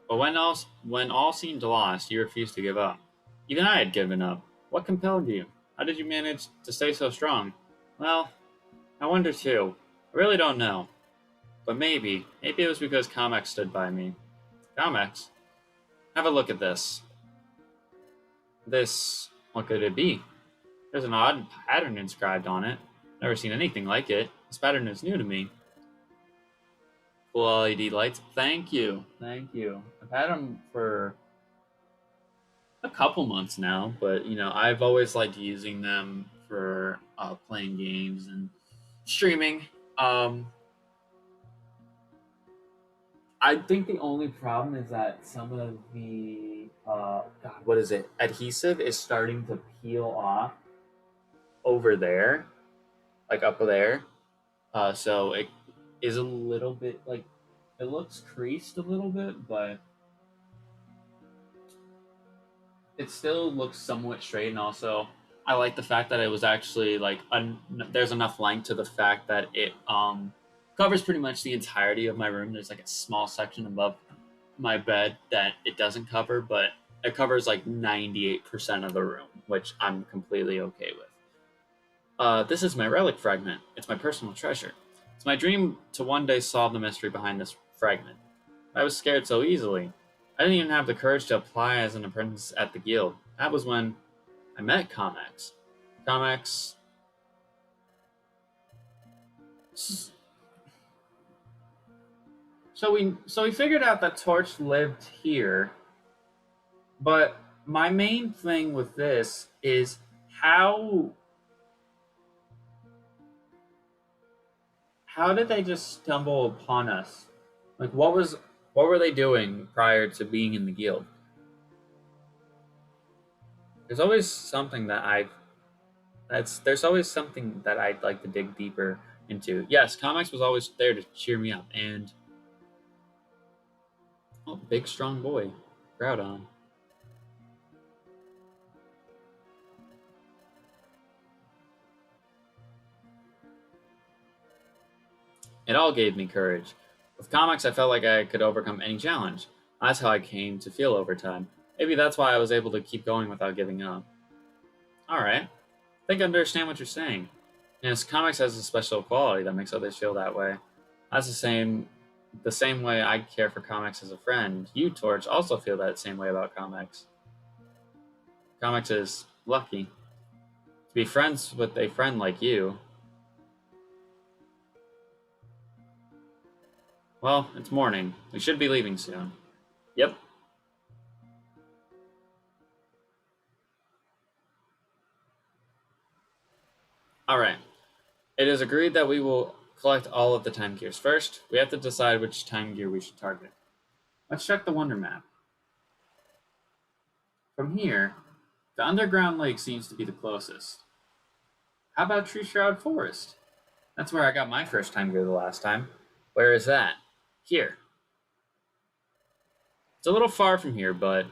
But when all seemed lost, you refused to give up. Even I had given up. What compelled you? How did you manage to stay so strong? Well, I wonder too. I really don't know. But maybe it was because Comex stood by me. Comex? Have a look at this. What could it be? There's an odd pattern inscribed on it. Never seen anything like it. This pattern is new to me. Cool LED lights. Thank you. Thank you. I've had them for a couple months now, but I've always liked using them for playing games and streaming. Um, I think the only problem is that some of the God, what is it? Adhesive is starting to peel off over there, like up there. So it is a little bit like it looks creased a little bit, but it still looks somewhat straight. And also, I like the fact that it was actually there's enough length to the fact that it covers pretty much the entirety of my room. There's like a small section above my bed that it doesn't cover, but it covers like 98% of the room, which I'm completely okay with. This is my relic fragment. It's my personal treasure. It's my dream to one day solve the mystery behind this fragment. I was scared so easily. I didn't even have the courage to apply as an apprentice at the guild. That was when I met Comex. Comex. So we figured out that Torch lived here, But my main thing with this is how how did they just stumble upon us? Like what were they doing prior to being in the guild? There's always something that I've that's there's always something that I'd like to dig deeper into. Yes, comics was always there to cheer me up, and oh, big strong boy, Groudon. It all gave me courage. With comics, I felt like I could overcome any challenge. That's how I came to feel over time. Maybe that's why I was able to keep going without giving up. All right, I think I understand what you're saying. Yes, comics has a special quality that makes others feel that way. That's the same way I care for comics as a friend. You, Torch, also feel that same way about comics. Comics is lucky to be friends with a friend like you. Well, it's morning. We should be leaving soon. Yep. All right. It is agreed that we will collect all of the time gears. First, we have to decide which time gear we should target. Let's check the Wonder Map. From here, the underground lake seems to be the closest. How about Tree Shroud Forest? That's where I got my first time gear the last time. Where is that? Here. It's a little far from here, but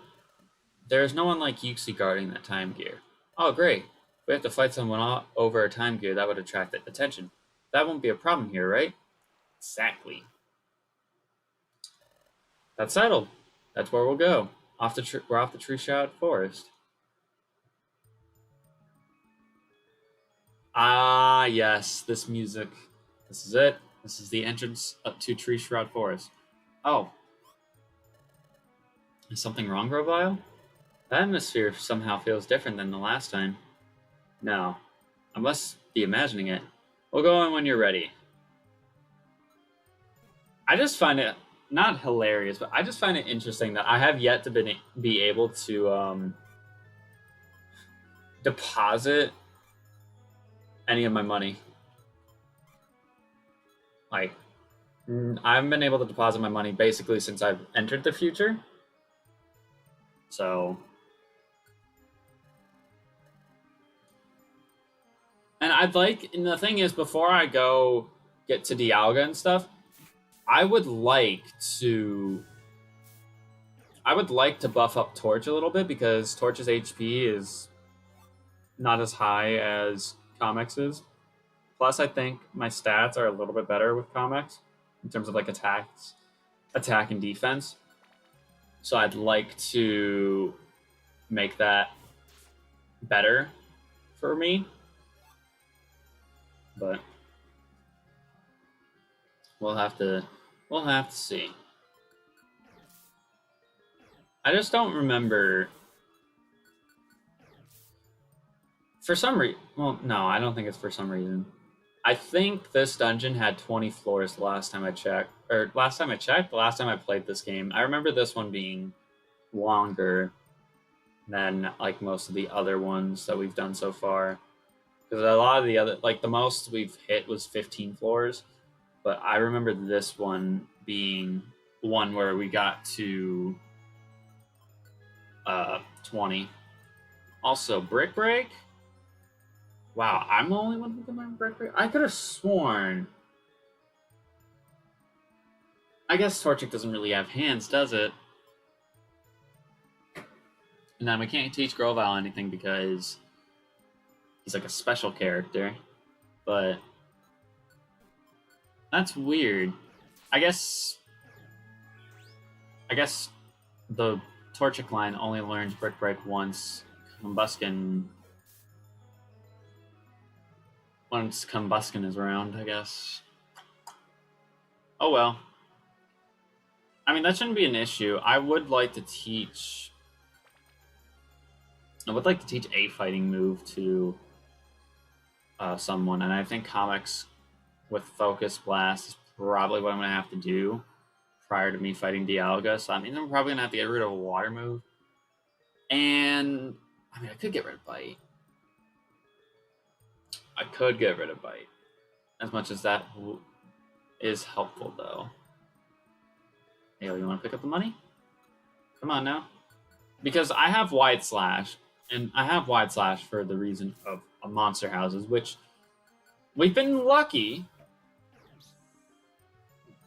there is no one like Yuxi guarding that time gear. Oh, great. If we have to fight someone over a time gear, that would attract attention. That won't be a problem here, right? Exactly. That's settled. That's where we'll go. We're off the Tree Shroud Forest. Ah, yes, this music. This is it. This is the entrance up to Tree Shroud Forest. Oh, is something wrong, Grovile? The atmosphere somehow feels different than the last time. No, I must be imagining it. We'll go in when you're ready. I just find it not hilarious, but I just find it interesting that I have yet to be able to deposit any of my money. Like, I haven't been able to deposit my money basically since I've entered the future. So, and and the thing is, before I go get to Dialga and stuff, I would like to I would like to buff up Torch a little bit because Torch's HP is not as high as Comics is. Plus, I think my stats are a little bit better with Comics in terms of like attack and defense. So I'd like to make that better for me. But we'll have to see. I just don't remember for some reason. Well, no, I don't think it's for some reason. I think this dungeon had 20 floors the last time I checked. Or last time I checked, the last time I played this game. I remember this one being longer than like most of the other ones that we've done so far. Because a lot of the other, like the most we've hit was 15 floors. But I remember this one being one where we got to 20. Also, Brick Break. Wow, I'm the only one who can learn Brick Break? I could have sworn. I guess Torchic doesn't really have hands, does it? And then we can't teach Grovyle anything because he's like a special character. But that's weird. I guess the Torchic line only learns Brick Break once Combuskin is around, I guess. Oh well. I mean, that shouldn't be an issue. I would like to teach a fighting move to someone, and I think Comics with Focus Blast is probably what I'm going to have to do prior to me fighting Dialga. So I mean, I'm probably going to have to get rid of a water move. And I mean, I could get rid of Bite. I could get rid of Bite. As much as that is helpful, though. Hey, you want to pick up the money? Come on now. Because I have Wide Slash, and I have Wide Slash for the reason of monster houses, which we've been lucky.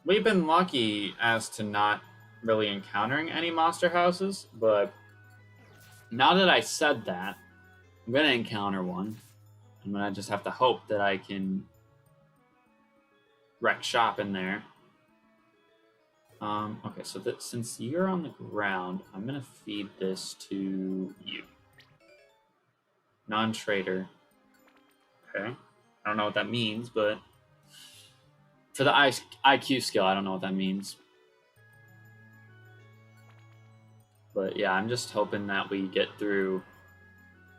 We've been lucky as to not really encountering any monster houses, but now that I said that, I'm going to encounter one. I'm going to just have to hope that I can wreck shop in there. Okay, so since you're on the ground, I'm going to feed this to you. Non-trader. Okay. I don't know what that means, but for the IQ skill, I don't know what that means. But yeah, I'm just hoping that we get through.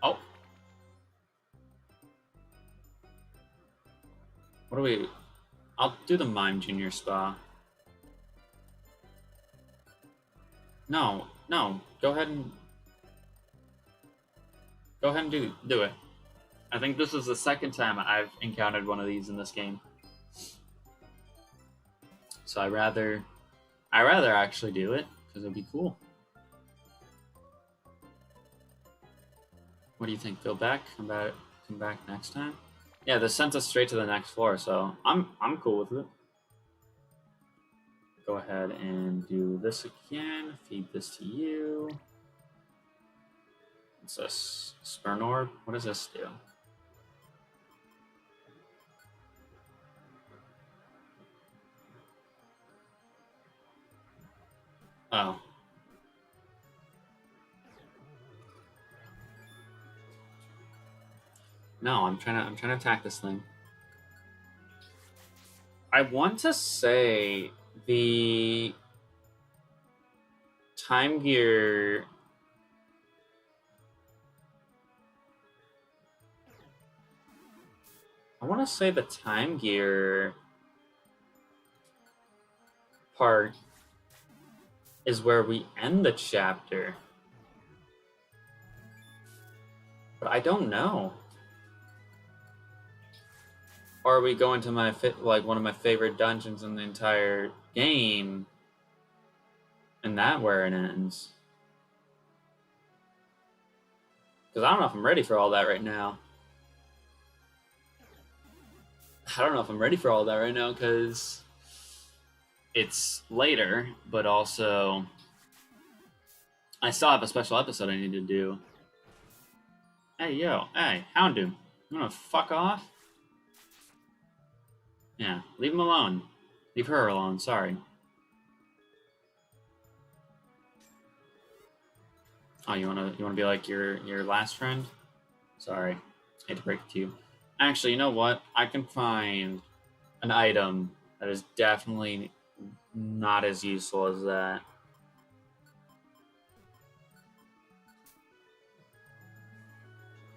Oh. What do we... I'll do the Mime Junior Spa. No. Go ahead and do it. I think this is the second time I've encountered one of these in this game. So I rather actually do it because it'd be cool. What do you think? Go back, come back next time. Yeah, this sent us straight to the next floor, so I'm cool with it. Go ahead and do this again. Feed this to you. What's this? Spurnorb? What does this do? Oh. No, I'm trying to attack this thing. I want to say the Time Gear. I want to say the Time Gear part is where we end the chapter. But I don't know. Or are we going to one of my favorite dungeons in the entire game, and that where it ends? Because I don't know if I'm ready for all that right now. Because it's later, but also I still have a special episode I need to do. Hey, Houndoom, you wanna fuck off? Yeah, leave him alone. Leave her alone, sorry. Oh, you wanna be like your last friend? Sorry. Hate to break it to you. Actually, you know what? I can find an item that is definitely not as useful as that.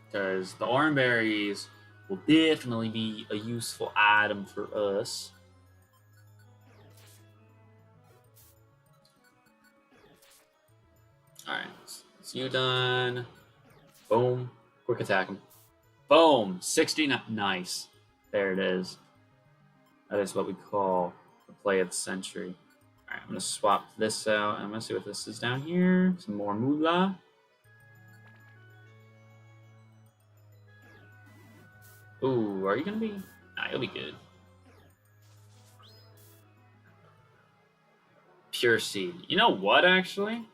Because the orange berries will definitely be a useful item for us. Alright, so you done. Boom. Quick attack him. Boom! 69. Nice. There it is. That is what we call the play of the century. Alright, I'm going to swap this out. I'm going to see what this is down here. Some more moolah. Ooh, are you going to be... Nah, you'll be good. Pure seed. You know what, actually?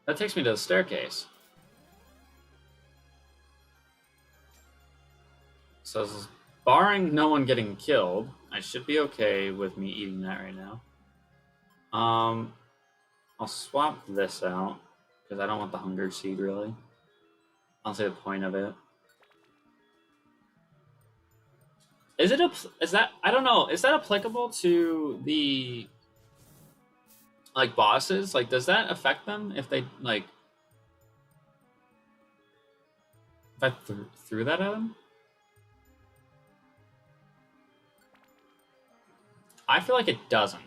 That takes me to the staircase. So, barring no one getting killed, I should be okay with me eating that right now. I'll swap this out, because I don't want the hunger seed, really. I'll say the point of it. Is that I don't know, is that applicable to the like bosses? Like, does that affect them if they like if I threw that at them? I feel like it doesn't.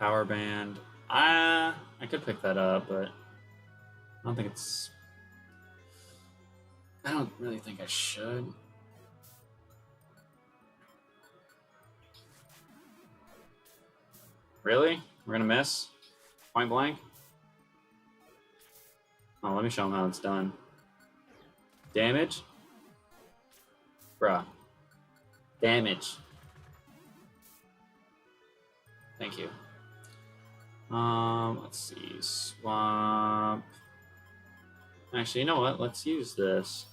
Power band. I could pick that up, but I don't think it's. I don't really think I should. Really? We're gonna miss? Point blank? Oh, let me show him how it's done. Damage? Bruh. Damage. Thank you. Let's see. Swap. Actually, you know what? Let's use this.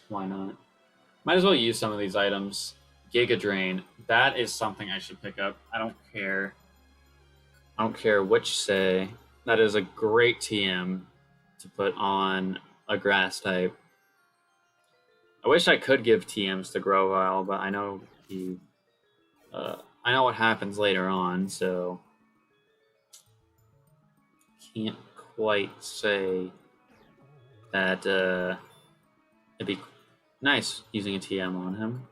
Why not? Might as well use some of these items. Giga Drain. That is something I should pick up. I don't care. I don't care which say. That is a great TM to put on a grass type. I wish I could give TMs to Grovyle, but I know he. I know what happens later on, so can't quite say that it'd be nice using a TM on him.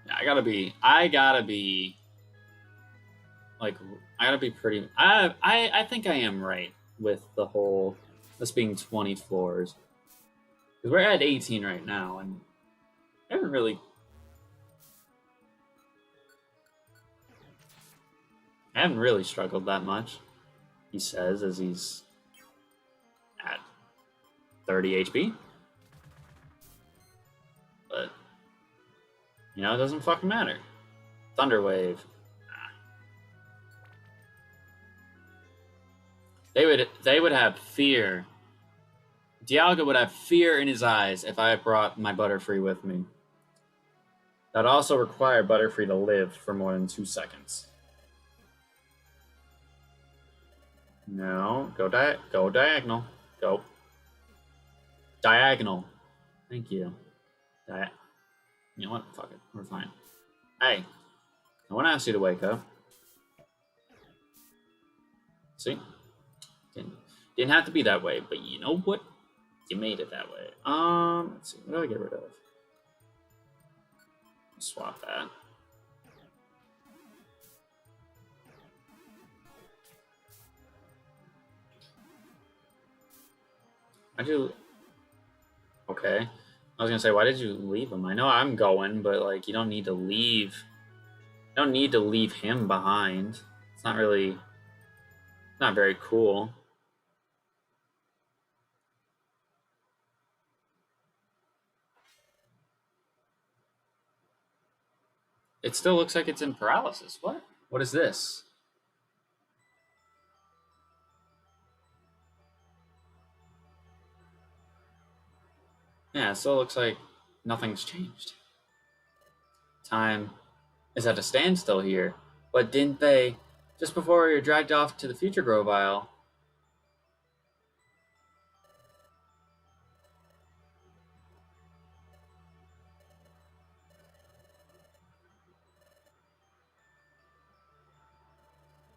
Yeah, I gotta be like, I gotta be pretty. I think I am right with the whole this being 20 floors, because we're at 18 right now, and I haven't really struggled that much. He says as he's at 30 HP, but you know it doesn't fucking matter. Thunderwave. They would have fear. Dialga would have fear in his eyes if I brought my Butterfree with me. That would also require Butterfree to live for more than 2 seconds. No, go diagonal. Go. Diagonal. Thank you. You know what? Fuck it. We're fine. Hey, no one asked you to wake up. See? Didn't have to be that way, but you know what? You made it that way. Let's see. What do I get rid of? Swap that. Okay. I was gonna say, why did you leave him? I know I'm going, but like, you don't need to leave. You don't need to leave him behind. It's not really, not very cool. It still looks like it's in paralysis. What? What is this? Yeah, it still looks like nothing's changed. Time is at a standstill here. But didn't they, just before you're dragged off to the future Grovyle,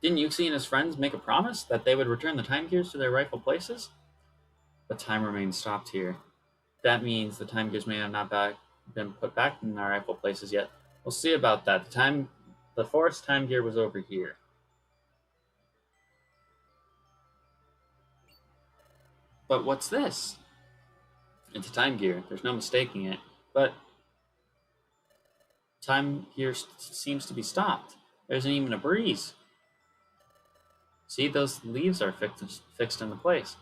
didn't Yuxi and his friends make a promise that they would return the time gears to their rightful places? But time remains stopped here. That means the time gears may have not been put back in their rightful places yet. We'll see about that. The forest time gear was over here. But what's this? It's a time gear. There's no mistaking it. But time gear seems to be stopped. There isn't even a breeze. See, those leaves are fixed into place.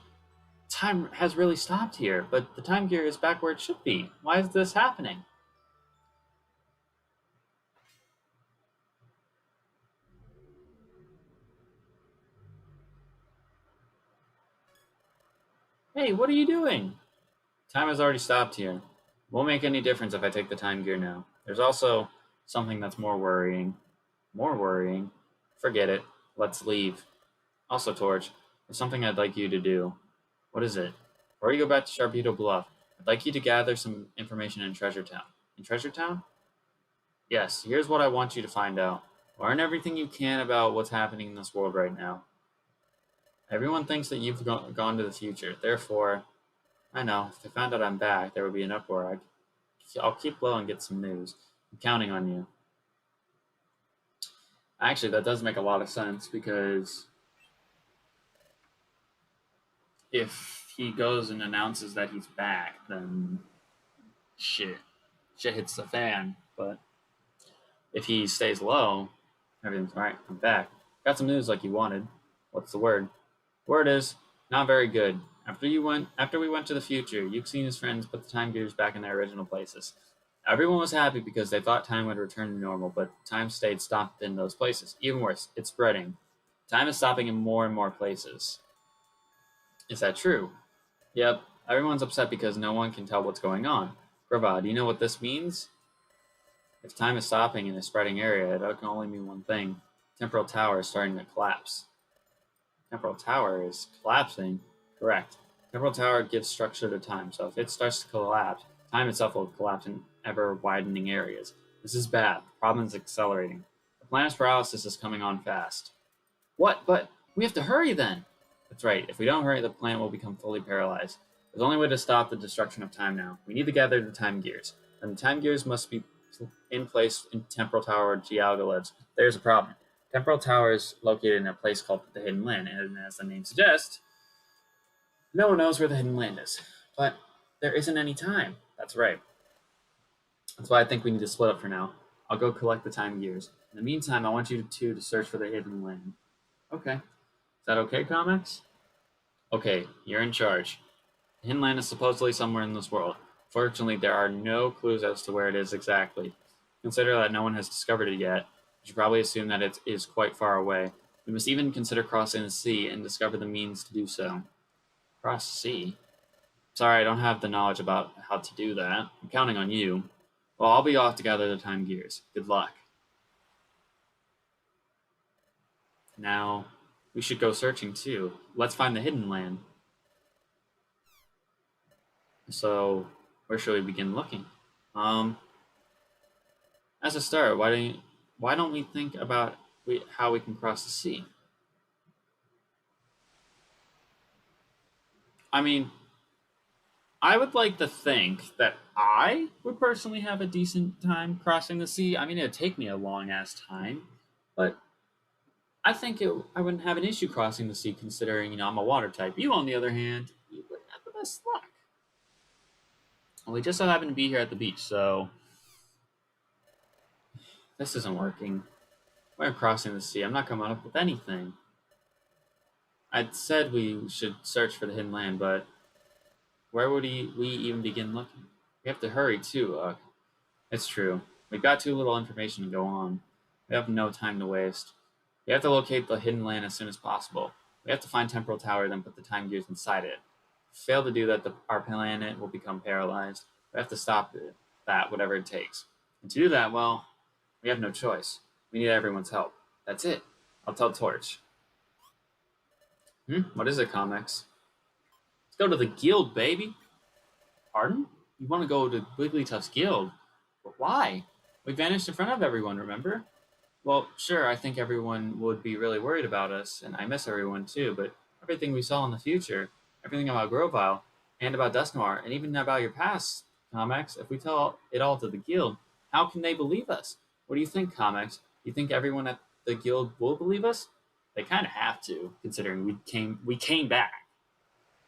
Time has really stopped here, but the time gear is back where it should be. Why is this happening? Hey, what are you doing? Time has already stopped here. Won't make any difference if I take the time gear now. There's also something that's more worrying. More worrying? Forget it. Let's leave. Also, Torch, there's something I'd like you to do. What is it? Before you go back to Sharpedo Bluff, I'd like you to gather some information in Treasure Town. In Treasure Town? Yes, here's what I want you to find out. Learn everything you can about what's happening in this world right now. Everyone thinks that you've gone to the future. Therefore, I know, if they found out I'm back, there would be an uproar. I'll keep low and get some news. I'm counting on you. Actually, that does make a lot of sense because if he goes and announces that he's back, then shit. Shit hits the fan. But if he stays low, everything's alright. I'm back. Got some news like you wanted. What's the word? Word is not very good. After we went to the future, Yuxi and his friends put the time gears back in their original places. Everyone was happy because they thought time would return to normal, but time stayed stopped in those places. Even worse, it's spreading. Time is stopping in more and more places. Is that true? Yep. Everyone's upset because no one can tell what's going on. Grava, do you know what this means? If time is stopping in a spreading area, it can only mean one thing. Temporal Tower is starting to collapse. Temporal Tower is collapsing? Correct. Temporal Tower gives structure to time, so if it starts to collapse, time itself will collapse in ever-widening areas. This is bad. The problem is accelerating. The planet's paralysis is coming on fast. What? But we have to hurry then! That's right. If we don't hurry, the planet will become fully paralyzed. There's only way to stop the destruction of time now. We need to gather the time gears. And the time gears must be in place in Temporal Tower where Dialga lives. There's a problem. Temporal Tower is located in a place called the Hidden Land, and as the name suggests, no one knows where the Hidden Land is. But there isn't any time. That's right. That's why I think we need to split up for now. I'll go collect the time gears. In the meantime, I want you two to search for the Hidden Land. Okay. Is that okay, comics? Okay, you're in charge. The Hidden Land is supposedly somewhere in this world. Fortunately, there are no clues as to where it is exactly. Consider that no one has discovered it yet. You should probably assume that it is quite far away. We must even consider crossing the sea and discover the means to do so. Cross the sea? Sorry, I don't have the knowledge about how to do that. I'm counting on you. Well, I'll be off to gather the time gears. Good luck. Now, we should go searching too. Let's find the Hidden Land. So, where should we begin looking? As a start, why don't we think about how we can cross the sea? I mean, I would like to think that I would personally have a decent time crossing the sea. I mean, it'd take me a long ass time, but I wouldn't have an issue crossing the sea considering I'm a water type. You, on the other hand, you wouldn't have the best luck. Well, we just so happen to be here at the beach, so this isn't working. We're crossing the sea. I'm not coming up with anything. I'd said we should search for the hidden land, but where would we even begin looking? We have to hurry too. It's true. We've got too little information to go on. We have no time to waste. We have to locate the hidden land as soon as possible. We have to find Temporal Tower, then put the time gears inside it. If we fail to do that, our planet will become paralyzed. We have to stop that, whatever it takes. And to do that, well, we have no choice. We need everyone's help. That's it. I'll tell Torch. What is it, comics? Let's go to the guild, baby. Pardon? You want to go to Wigglytuff's guild? But why? We vanished in front of everyone, remember? Well, sure, I think everyone would be really worried about us, and I miss everyone too, but everything we saw in the future, everything about Grovile, and about Dusknoir, and even about your past, Comics, if we tell it all to the guild, how can they believe us? What do you think, Comics? Do you think everyone at the guild will believe us? They kind of have to, considering we came back.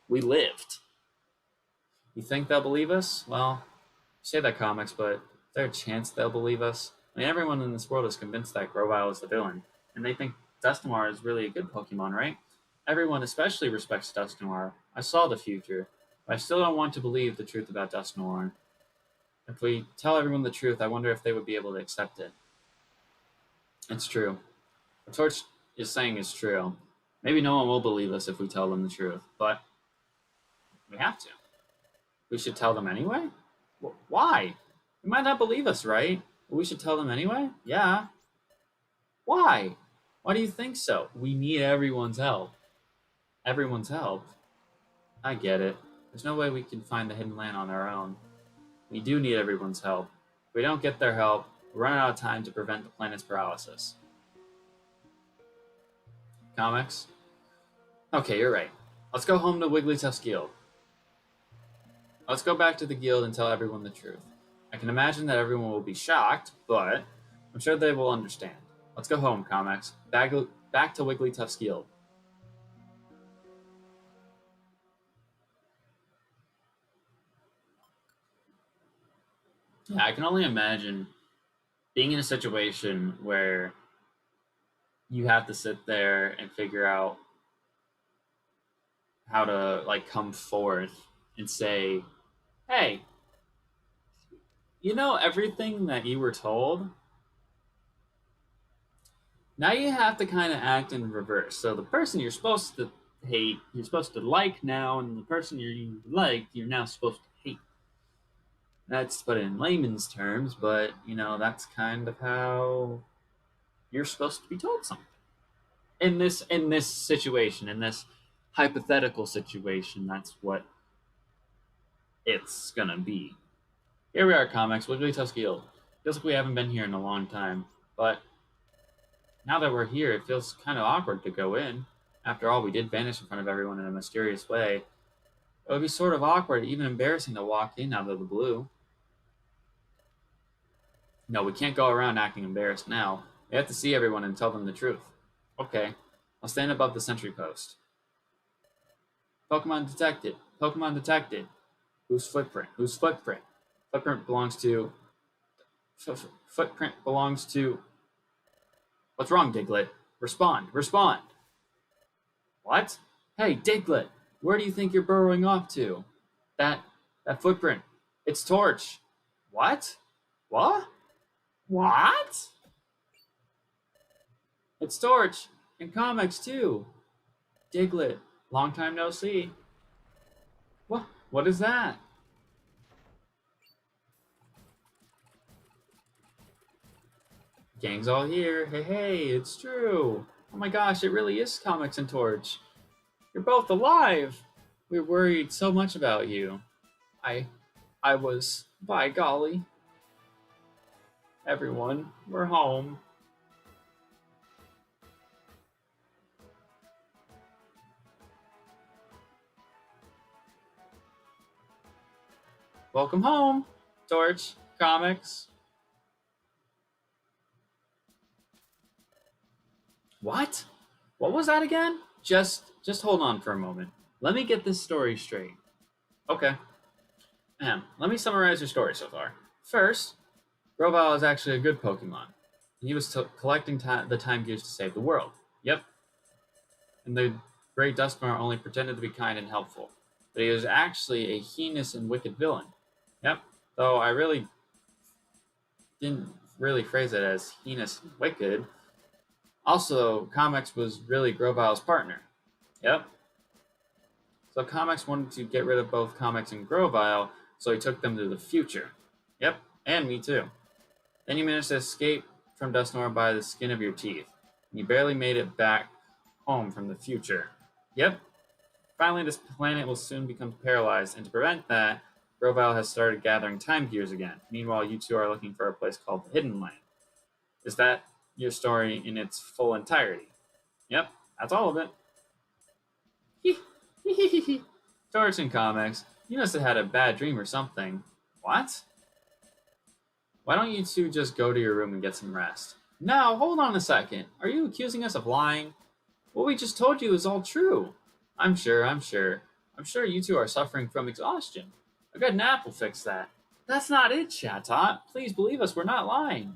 We lived. You think they'll believe us? Well, you say that, Comics, but is there a chance they'll believe us? I mean, everyone in this world is convinced that Grovyle is the villain, and they think Dusknoir is really a good Pokemon, right? Everyone especially respects Dusknoir. I saw the future, but I still don't want to believe the truth about Dusknoir. If we tell everyone the truth, I wonder if they would be able to accept it. It's true. What Torch is saying is true. Maybe no one will believe us if we tell them the truth, but we have to. We should tell them anyway? Why? They might not believe us, right? But we should tell them anyway? Yeah. Why? Why do you think so? We need everyone's help. Everyone's help? I get it. There's no way we can find the hidden land on our own. We do need everyone's help. If we don't get their help, We're running out of time to prevent the planet's paralysis. Comics? Okay, you're right. Let's go home to Wigglytuff's guild. Let's go back to the guild and tell everyone the truth. I can imagine that everyone will be shocked, but I'm sure they will understand. Let's go home, Comics. Back to Wigglytuff's guild. Yeah, I can only imagine being in a situation where you have to sit there and figure out how to like come forth and say, "Hey, you know everything that you were told? Now you have to kind of act in reverse. So the person you're supposed to hate, you're supposed to like now, and the person you like, you're now supposed to hate." That's to put it in layman's terms, but that's kind of how you're supposed to be told something. In this situation, in this hypothetical situation, that's what it's gonna be. Here we are, Comics, Wigglytuff's Guild. Feels like we haven't been here in a long time, but now that we're here, it feels kind of awkward to go in. After all, we did vanish in front of everyone in a mysterious way. It would be sort of awkward, even embarrassing, to walk in out of the blue. No, we can't go around acting embarrassed now. We have to see everyone and tell them the truth. Okay, I'll stand above the sentry post. Pokemon detected. Pokemon detected. Whose footprint? Whose footprint? Footprint belongs to. Footprint belongs to. What's wrong, Diglett? Respond! Respond! What? Hey, Diglett! Where do you think you're burrowing off to? That that footprint. It's Torch. What? What? What? It's Torch. And Comics too. Diglett. Long time no see. What? What is that? Gang's all here. Hey, hey, it's true. Oh my gosh, it really is Comics and Torch. You're both alive. We worried so much about you. I I was, by golly. Everyone, we're home. Welcome home, Torch, Comics. What? What was that again? Just hold on for a moment. Let me get this story straight. Okay. Let me summarize your story so far. First, Grovyle is actually a good Pokemon. He was collecting the time gears to save the world. Yep. And the Great Duskmar only pretended to be kind and helpful. But he was actually a heinous and wicked villain. Yep. Though I really didn't really phrase it as heinous and wicked. Also, Comics was really Grovyle's partner. Yep. So Comics wanted to get rid of both Comics and Grovyle, so he took them to the future. Yep, and me too. Then you managed to escape from Dusknoir by the skin of your teeth. And you barely made it back home from the future. Yep. Finally, this planet will soon become paralyzed, and to prevent that, Grovyle has started gathering time gears again. Meanwhile, you two are looking for a place called the Hidden Land. Is that your story in its full entirety? Yep, that's all of it. Torch and Comics, you must have had a bad dream or something. What? Why don't you two just go to your room and get some rest? Now, hold on a second. Are you accusing us of lying? What we just told you is all true. I'm sure. I'm sure you two are suffering from exhaustion. A good nap will fix that. That's not it, Chatot. Please believe us, we're not lying.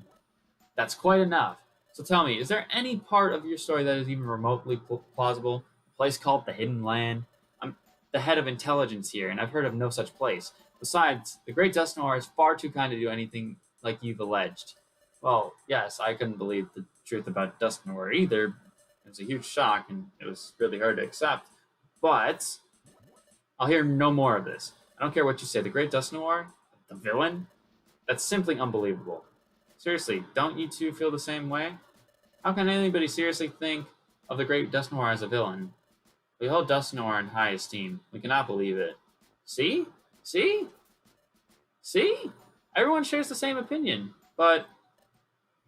That's quite enough. So tell me, is there any part of your story that is even remotely plausible? A place called the Hidden Land? I'm the head of intelligence here, and I've heard of no such place. Besides, the Great Dusknoir is far too kind to do anything like you've alleged. Well, yes, I couldn't believe the truth about Dusknoir either. It was a huge shock, and it was really hard to accept. But I'll hear no more of this. I don't care what you say. The Great Dusknoir, the villain, that's simply unbelievable. Seriously, don't you two feel the same way? How can anybody seriously think of the Great Dusknoir as a villain? We hold Dusknoir in high esteem. We cannot believe it. See? See? See? Everyone shares the same opinion. But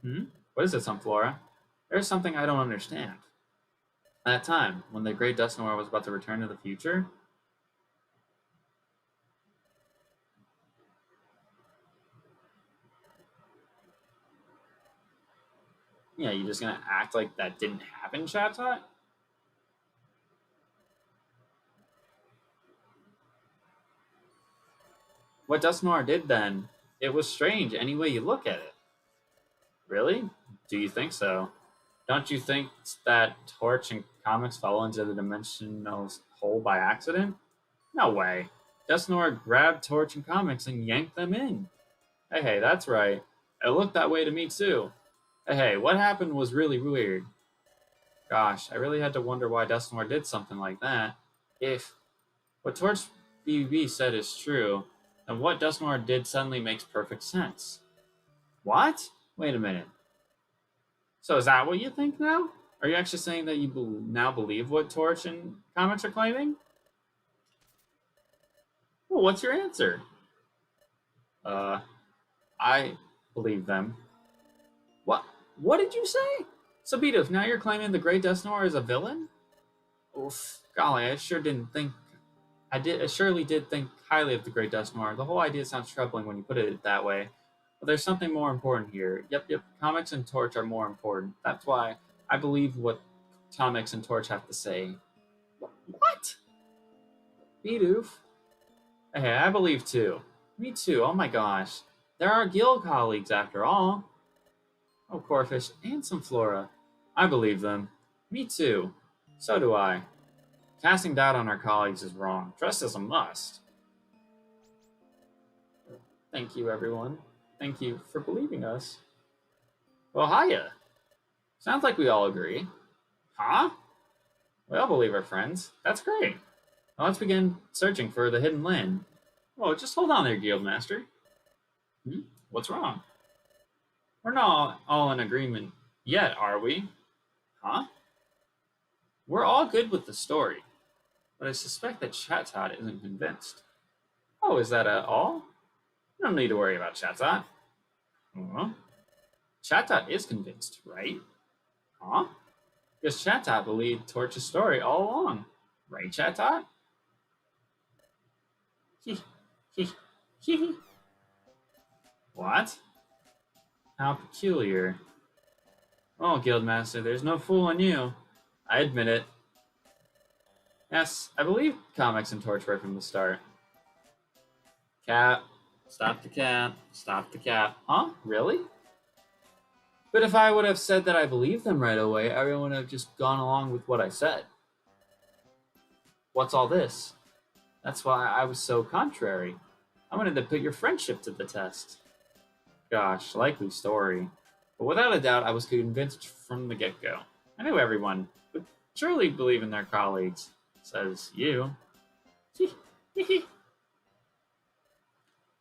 Hmm? What is it, Sunflora? There's something I don't understand. At that time, when the Great Dust Noir was about to return to the future, yeah, you just gonna act like that didn't happen, Chatot? What Dust Noir did then, it was strange any way you look at it. Really? Do you think so? Don't you think that Torch and Comics fell into the dimensional hole by accident? No way. Dust Noir grabbed Torch and Comics and yanked them in. Hey, that's right. It looked that way to me too. Hey, what happened was really weird. Gosh, I really had to wonder why Dust Noir did something like that. If what Torch BB said is true, then what Dust Noir did suddenly makes perfect sense. What? Wait a minute. So is that what you think now? Are you actually saying that you now believe what Torch and Comics are claiming? Well, what's your answer? Uh, I believe them. What? What did you say? Sabitos, now you're claiming the Great Dust Noir is a villain? Oof, golly, I sure didn't think. I surely did think highly of the Great Dust Noir. The whole idea sounds troubling when you put it that way. But there's something more important here. Yep. Comics and Torch are more important. That's why I believe what Comics and Torch have to say. What? Bidoof? Hey, I believe too. Me too. Oh my gosh. They're our guild colleagues after all. Oh, Corfish and some Flora. I believe them. Me too. So do I. Casting doubt on our colleagues is wrong. Trust is a must. Thank you, everyone. Thank you for believing us. Well, hiya. Sounds like we all agree. Huh? We all believe our friends. That's great. Now let's begin searching for the hidden land. Oh, just hold on there, Guildmaster. Hmm? What's wrong? We're not all in agreement yet, are we? Huh? We're all good with the story, but I suspect that Chatot isn't convinced. Oh, is that all? No need to worry about Chatot. Huh? Chatot is convinced, right? Huh? Because Chatot believed Torch's story all along. Right, Chatot? Hee hee hee. What? How peculiar. Oh, Guildmaster, there's no fooling you. I admit it. Yes, I believe Comics and Torch were from the start. Cap. Stop the cap. Stop the cap. Huh? Really? But if I would have said that I believed them right away, everyone would have just gone along with what I said. What's all this? That's why I was so contrary. I wanted to put your friendship to the test. Gosh, likely story. But without a doubt, I was convinced from the get-go. I knew everyone would surely believe in their colleagues, says you.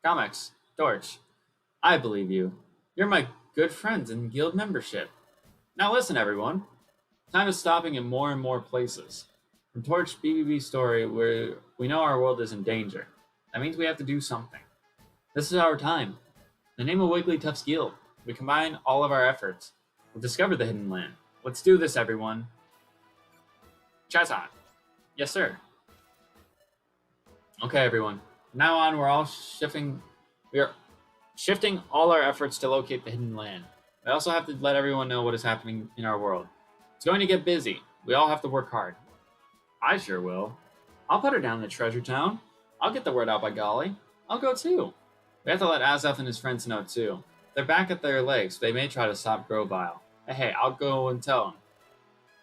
Comics, Torch, I believe you. You're my good friends in guild membership. Now listen, everyone. Time is stopping in more and more places. From Torch BBB story, where we know our world is in danger. That means we have to do something. This is our time. In the name of Wigglytuff's Guild, we combine all of our efforts. We'll discover the hidden land. Let's do this, everyone. Chazon. Yes, sir. Okay, everyone. From now on, we are shifting all our efforts to locate the hidden land. We also have to let everyone know what is happening in our world. It's going to get busy. We all have to work hard. I sure will. I'll put her down in Treasure Town. I'll get the word out by golly. I'll go too. We have to let Azef and his friends know too. They're back at their legs. They may try to stop Grovile. Hey, I'll go and tell them.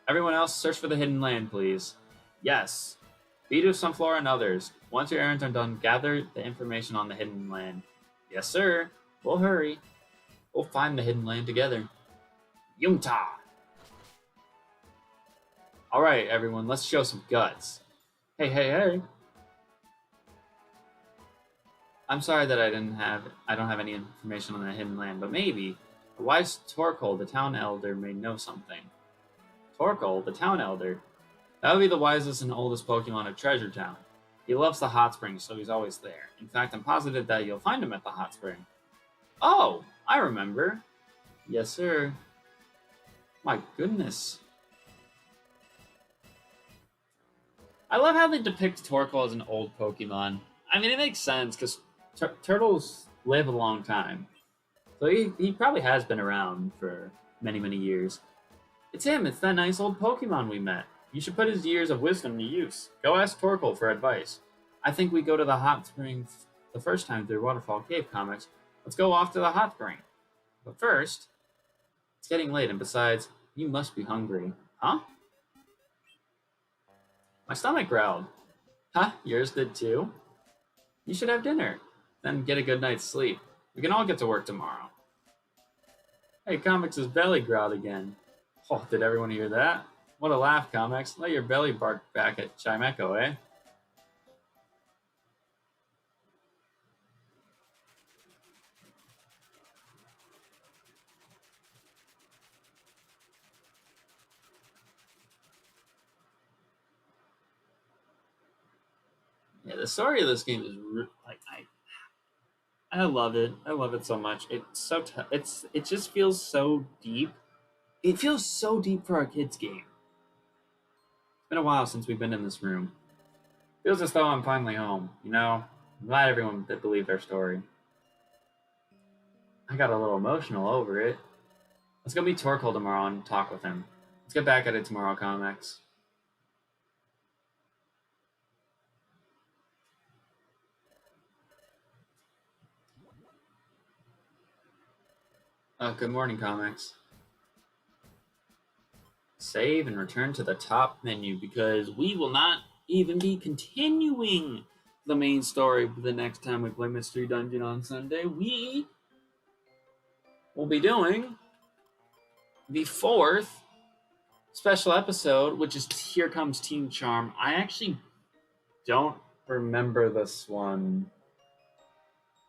Everyone else, search for the hidden land, please. Yes. Beat Sunflower and others. Once your errands are done, gather the information on the hidden land. Yes, sir. We'll hurry. We'll find the hidden land together. Yumta! Alright, everyone, let's show some guts. Hey. I'm sorry that I don't have any information on the hidden land, but maybe the wise Torkoal, the town elder, may know something. Torkoal, the town elder? That would be the wisest and oldest Pokemon of Treasure Town. He loves the hot springs, so he's always there. In fact, I'm positive that you'll find him at the hot spring. Oh, I remember. Yes, sir. My goodness. I love how they depict Torkoal as an old Pokemon. I mean, it makes sense because turtles live a long time. So he probably has been around for many, many years. It's him. It's that nice old Pokemon we met. You should put his years of wisdom to use. Go ask Torkoal for advice. I think we go to the hot springs the first time through Waterfall Cave comics. Let's go off to the hot spring. But first, it's getting late, and besides, you must be hungry. Huh? My stomach growled. Huh? Yours did too? You should have dinner, then get a good night's sleep. We can all get to work tomorrow. Hey, Comics' belly growled again. Oh, did everyone hear that? What a laugh, Comics. Let your belly bark back at Chimecho, eh? Yeah, the story of this game is like I love it. I love it so much. It's so it just feels so deep. It feels so deep for a kids game. It's been a while since we've been in this room. Feels as though I'm finally home. You know, I'm glad everyone did believe their story. I got a little emotional over it. Let's go meet Torkoal tomorrow and talk with him. Let's get back at it tomorrow, Comics. Good morning, Comics. Save and return to the top menu because we will not even be continuing the main story the next time we play Mystery Dungeon on Sunday. We will be doing the fourth special episode, which is Here Comes Team Charm. I actually don't remember this one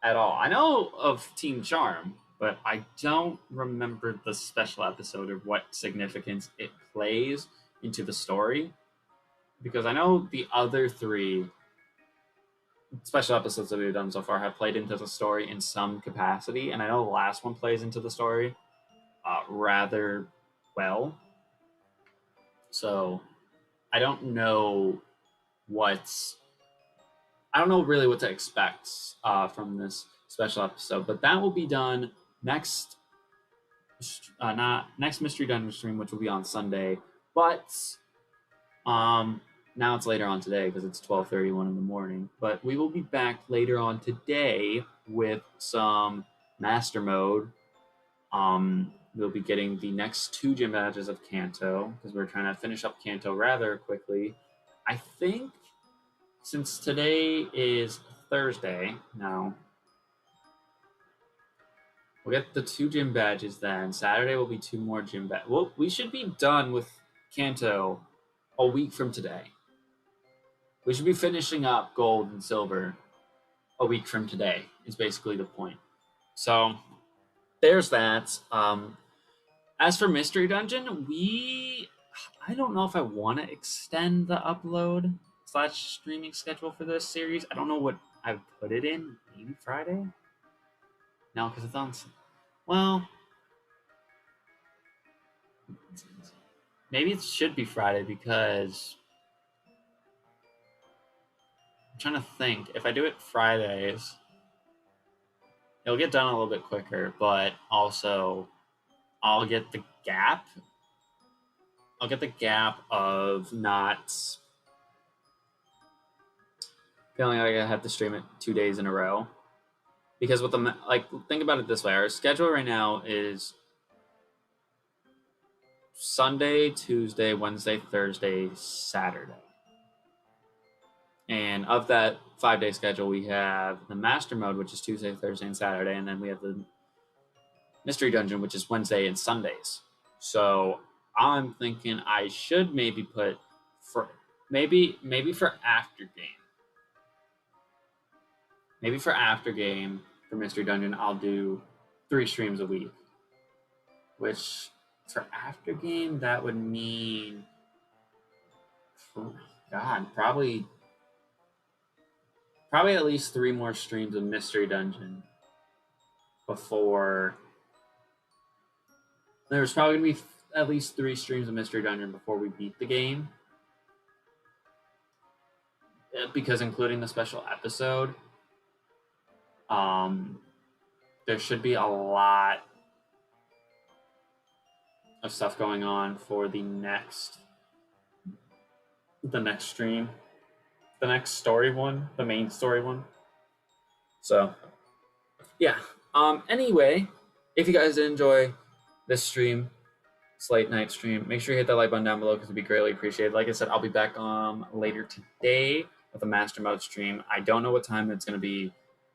at all. I know of Team Charm, but I don't remember the special episode or what significance it plays into the story. Because I know the other three special episodes that we've done so far have played into the story in some capacity, and I know the last one plays into the story rather well. So I don't know what's I don't know really what to expect from this special episode, but that will be done next, not next Mystery Dungeon stream, which will be on Sunday. But now it's later on today because it's 12:31 in the morning. But we will be back later on today with some Master Mode. We'll be getting the next two gym badges of Kanto because we're trying to finish up Kanto rather quickly. I think since today is Thursday now, we'll get the two gym badges then. Saturday will be two more gym badges. Well, we should be done with Kanto a week from today. We should be finishing up gold and silver a week from today, is basically the point. So there's that. As for Mystery Dungeon, I don't know if I want to extend the upload / streaming schedule for this series. I don't know what I've put it in. Maybe Friday? No, because it's on. Well, maybe it should be Friday because I'm trying to think. If I do it Fridays, it'll get done a little bit quicker, but also I'll get the gap. I'll get the gap of not feeling like I have to stream it 2 days in a row. Because with the think about it this way: our schedule right now is Sunday, Tuesday, Wednesday, Thursday, Saturday. And of that 5-day schedule, we have the Master Mode, which is Tuesday, Thursday, and Saturday, and then we have the Mystery Dungeon, which is Wednesday and Sundays. So I'm thinking I should maybe put for maybe for after game. Maybe for after game for Mystery Dungeon, I'll do 3 streams a week. Which for after game that would mean, oh God, probably at least 3 more streams of Mystery Dungeon before There's probably gonna be at least 3 streams of Mystery Dungeon before we beat the game, because including the special episode, um, there should be a lot of stuff going on for the next stream, the next story one, the main story one. So yeah. Anyway, if you guys did enjoy this stream, late night stream, make sure you hit that like button down below because it'd be greatly appreciated. Like I said, I'll be back later today with a master mode stream. I don't know what time it's going to be.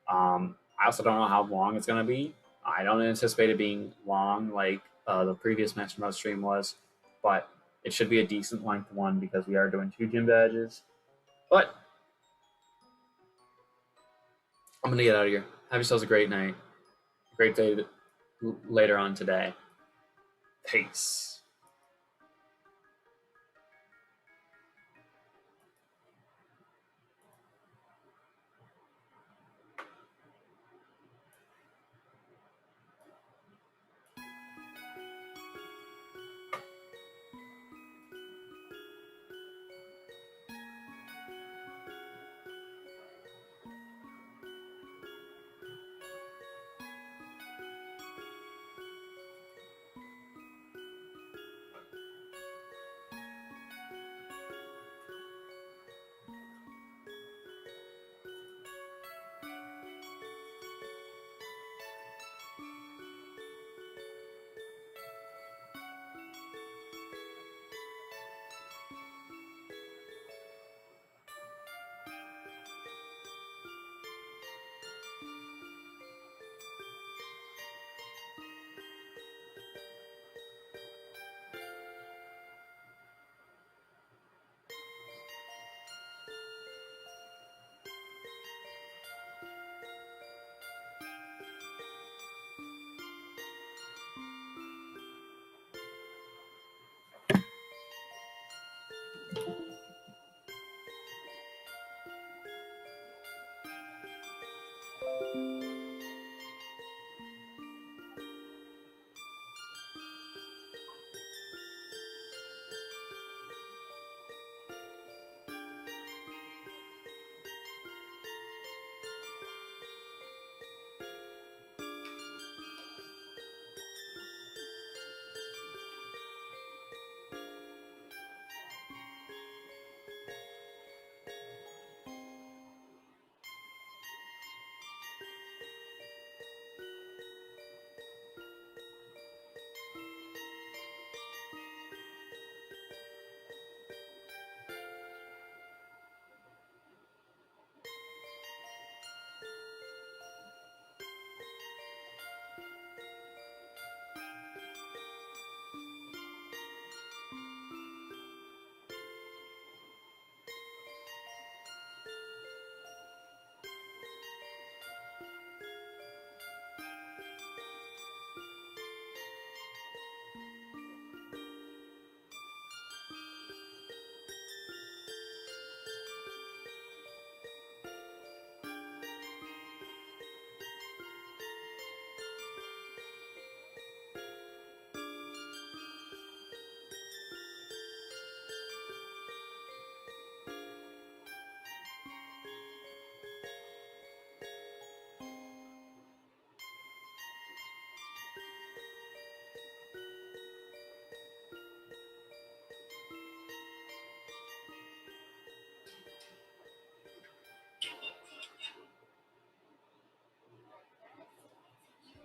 I also don't know how long it's going to be. I don't anticipate it being long like the previous master mode stream was, but it should be a decent length one because we are doing 2 gym badges. But I'm going to get out of here. Have yourselves a great night. Great day later on today. Peace.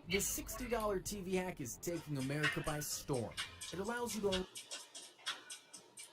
The $60 TV hack is taking America by storm. It allows you to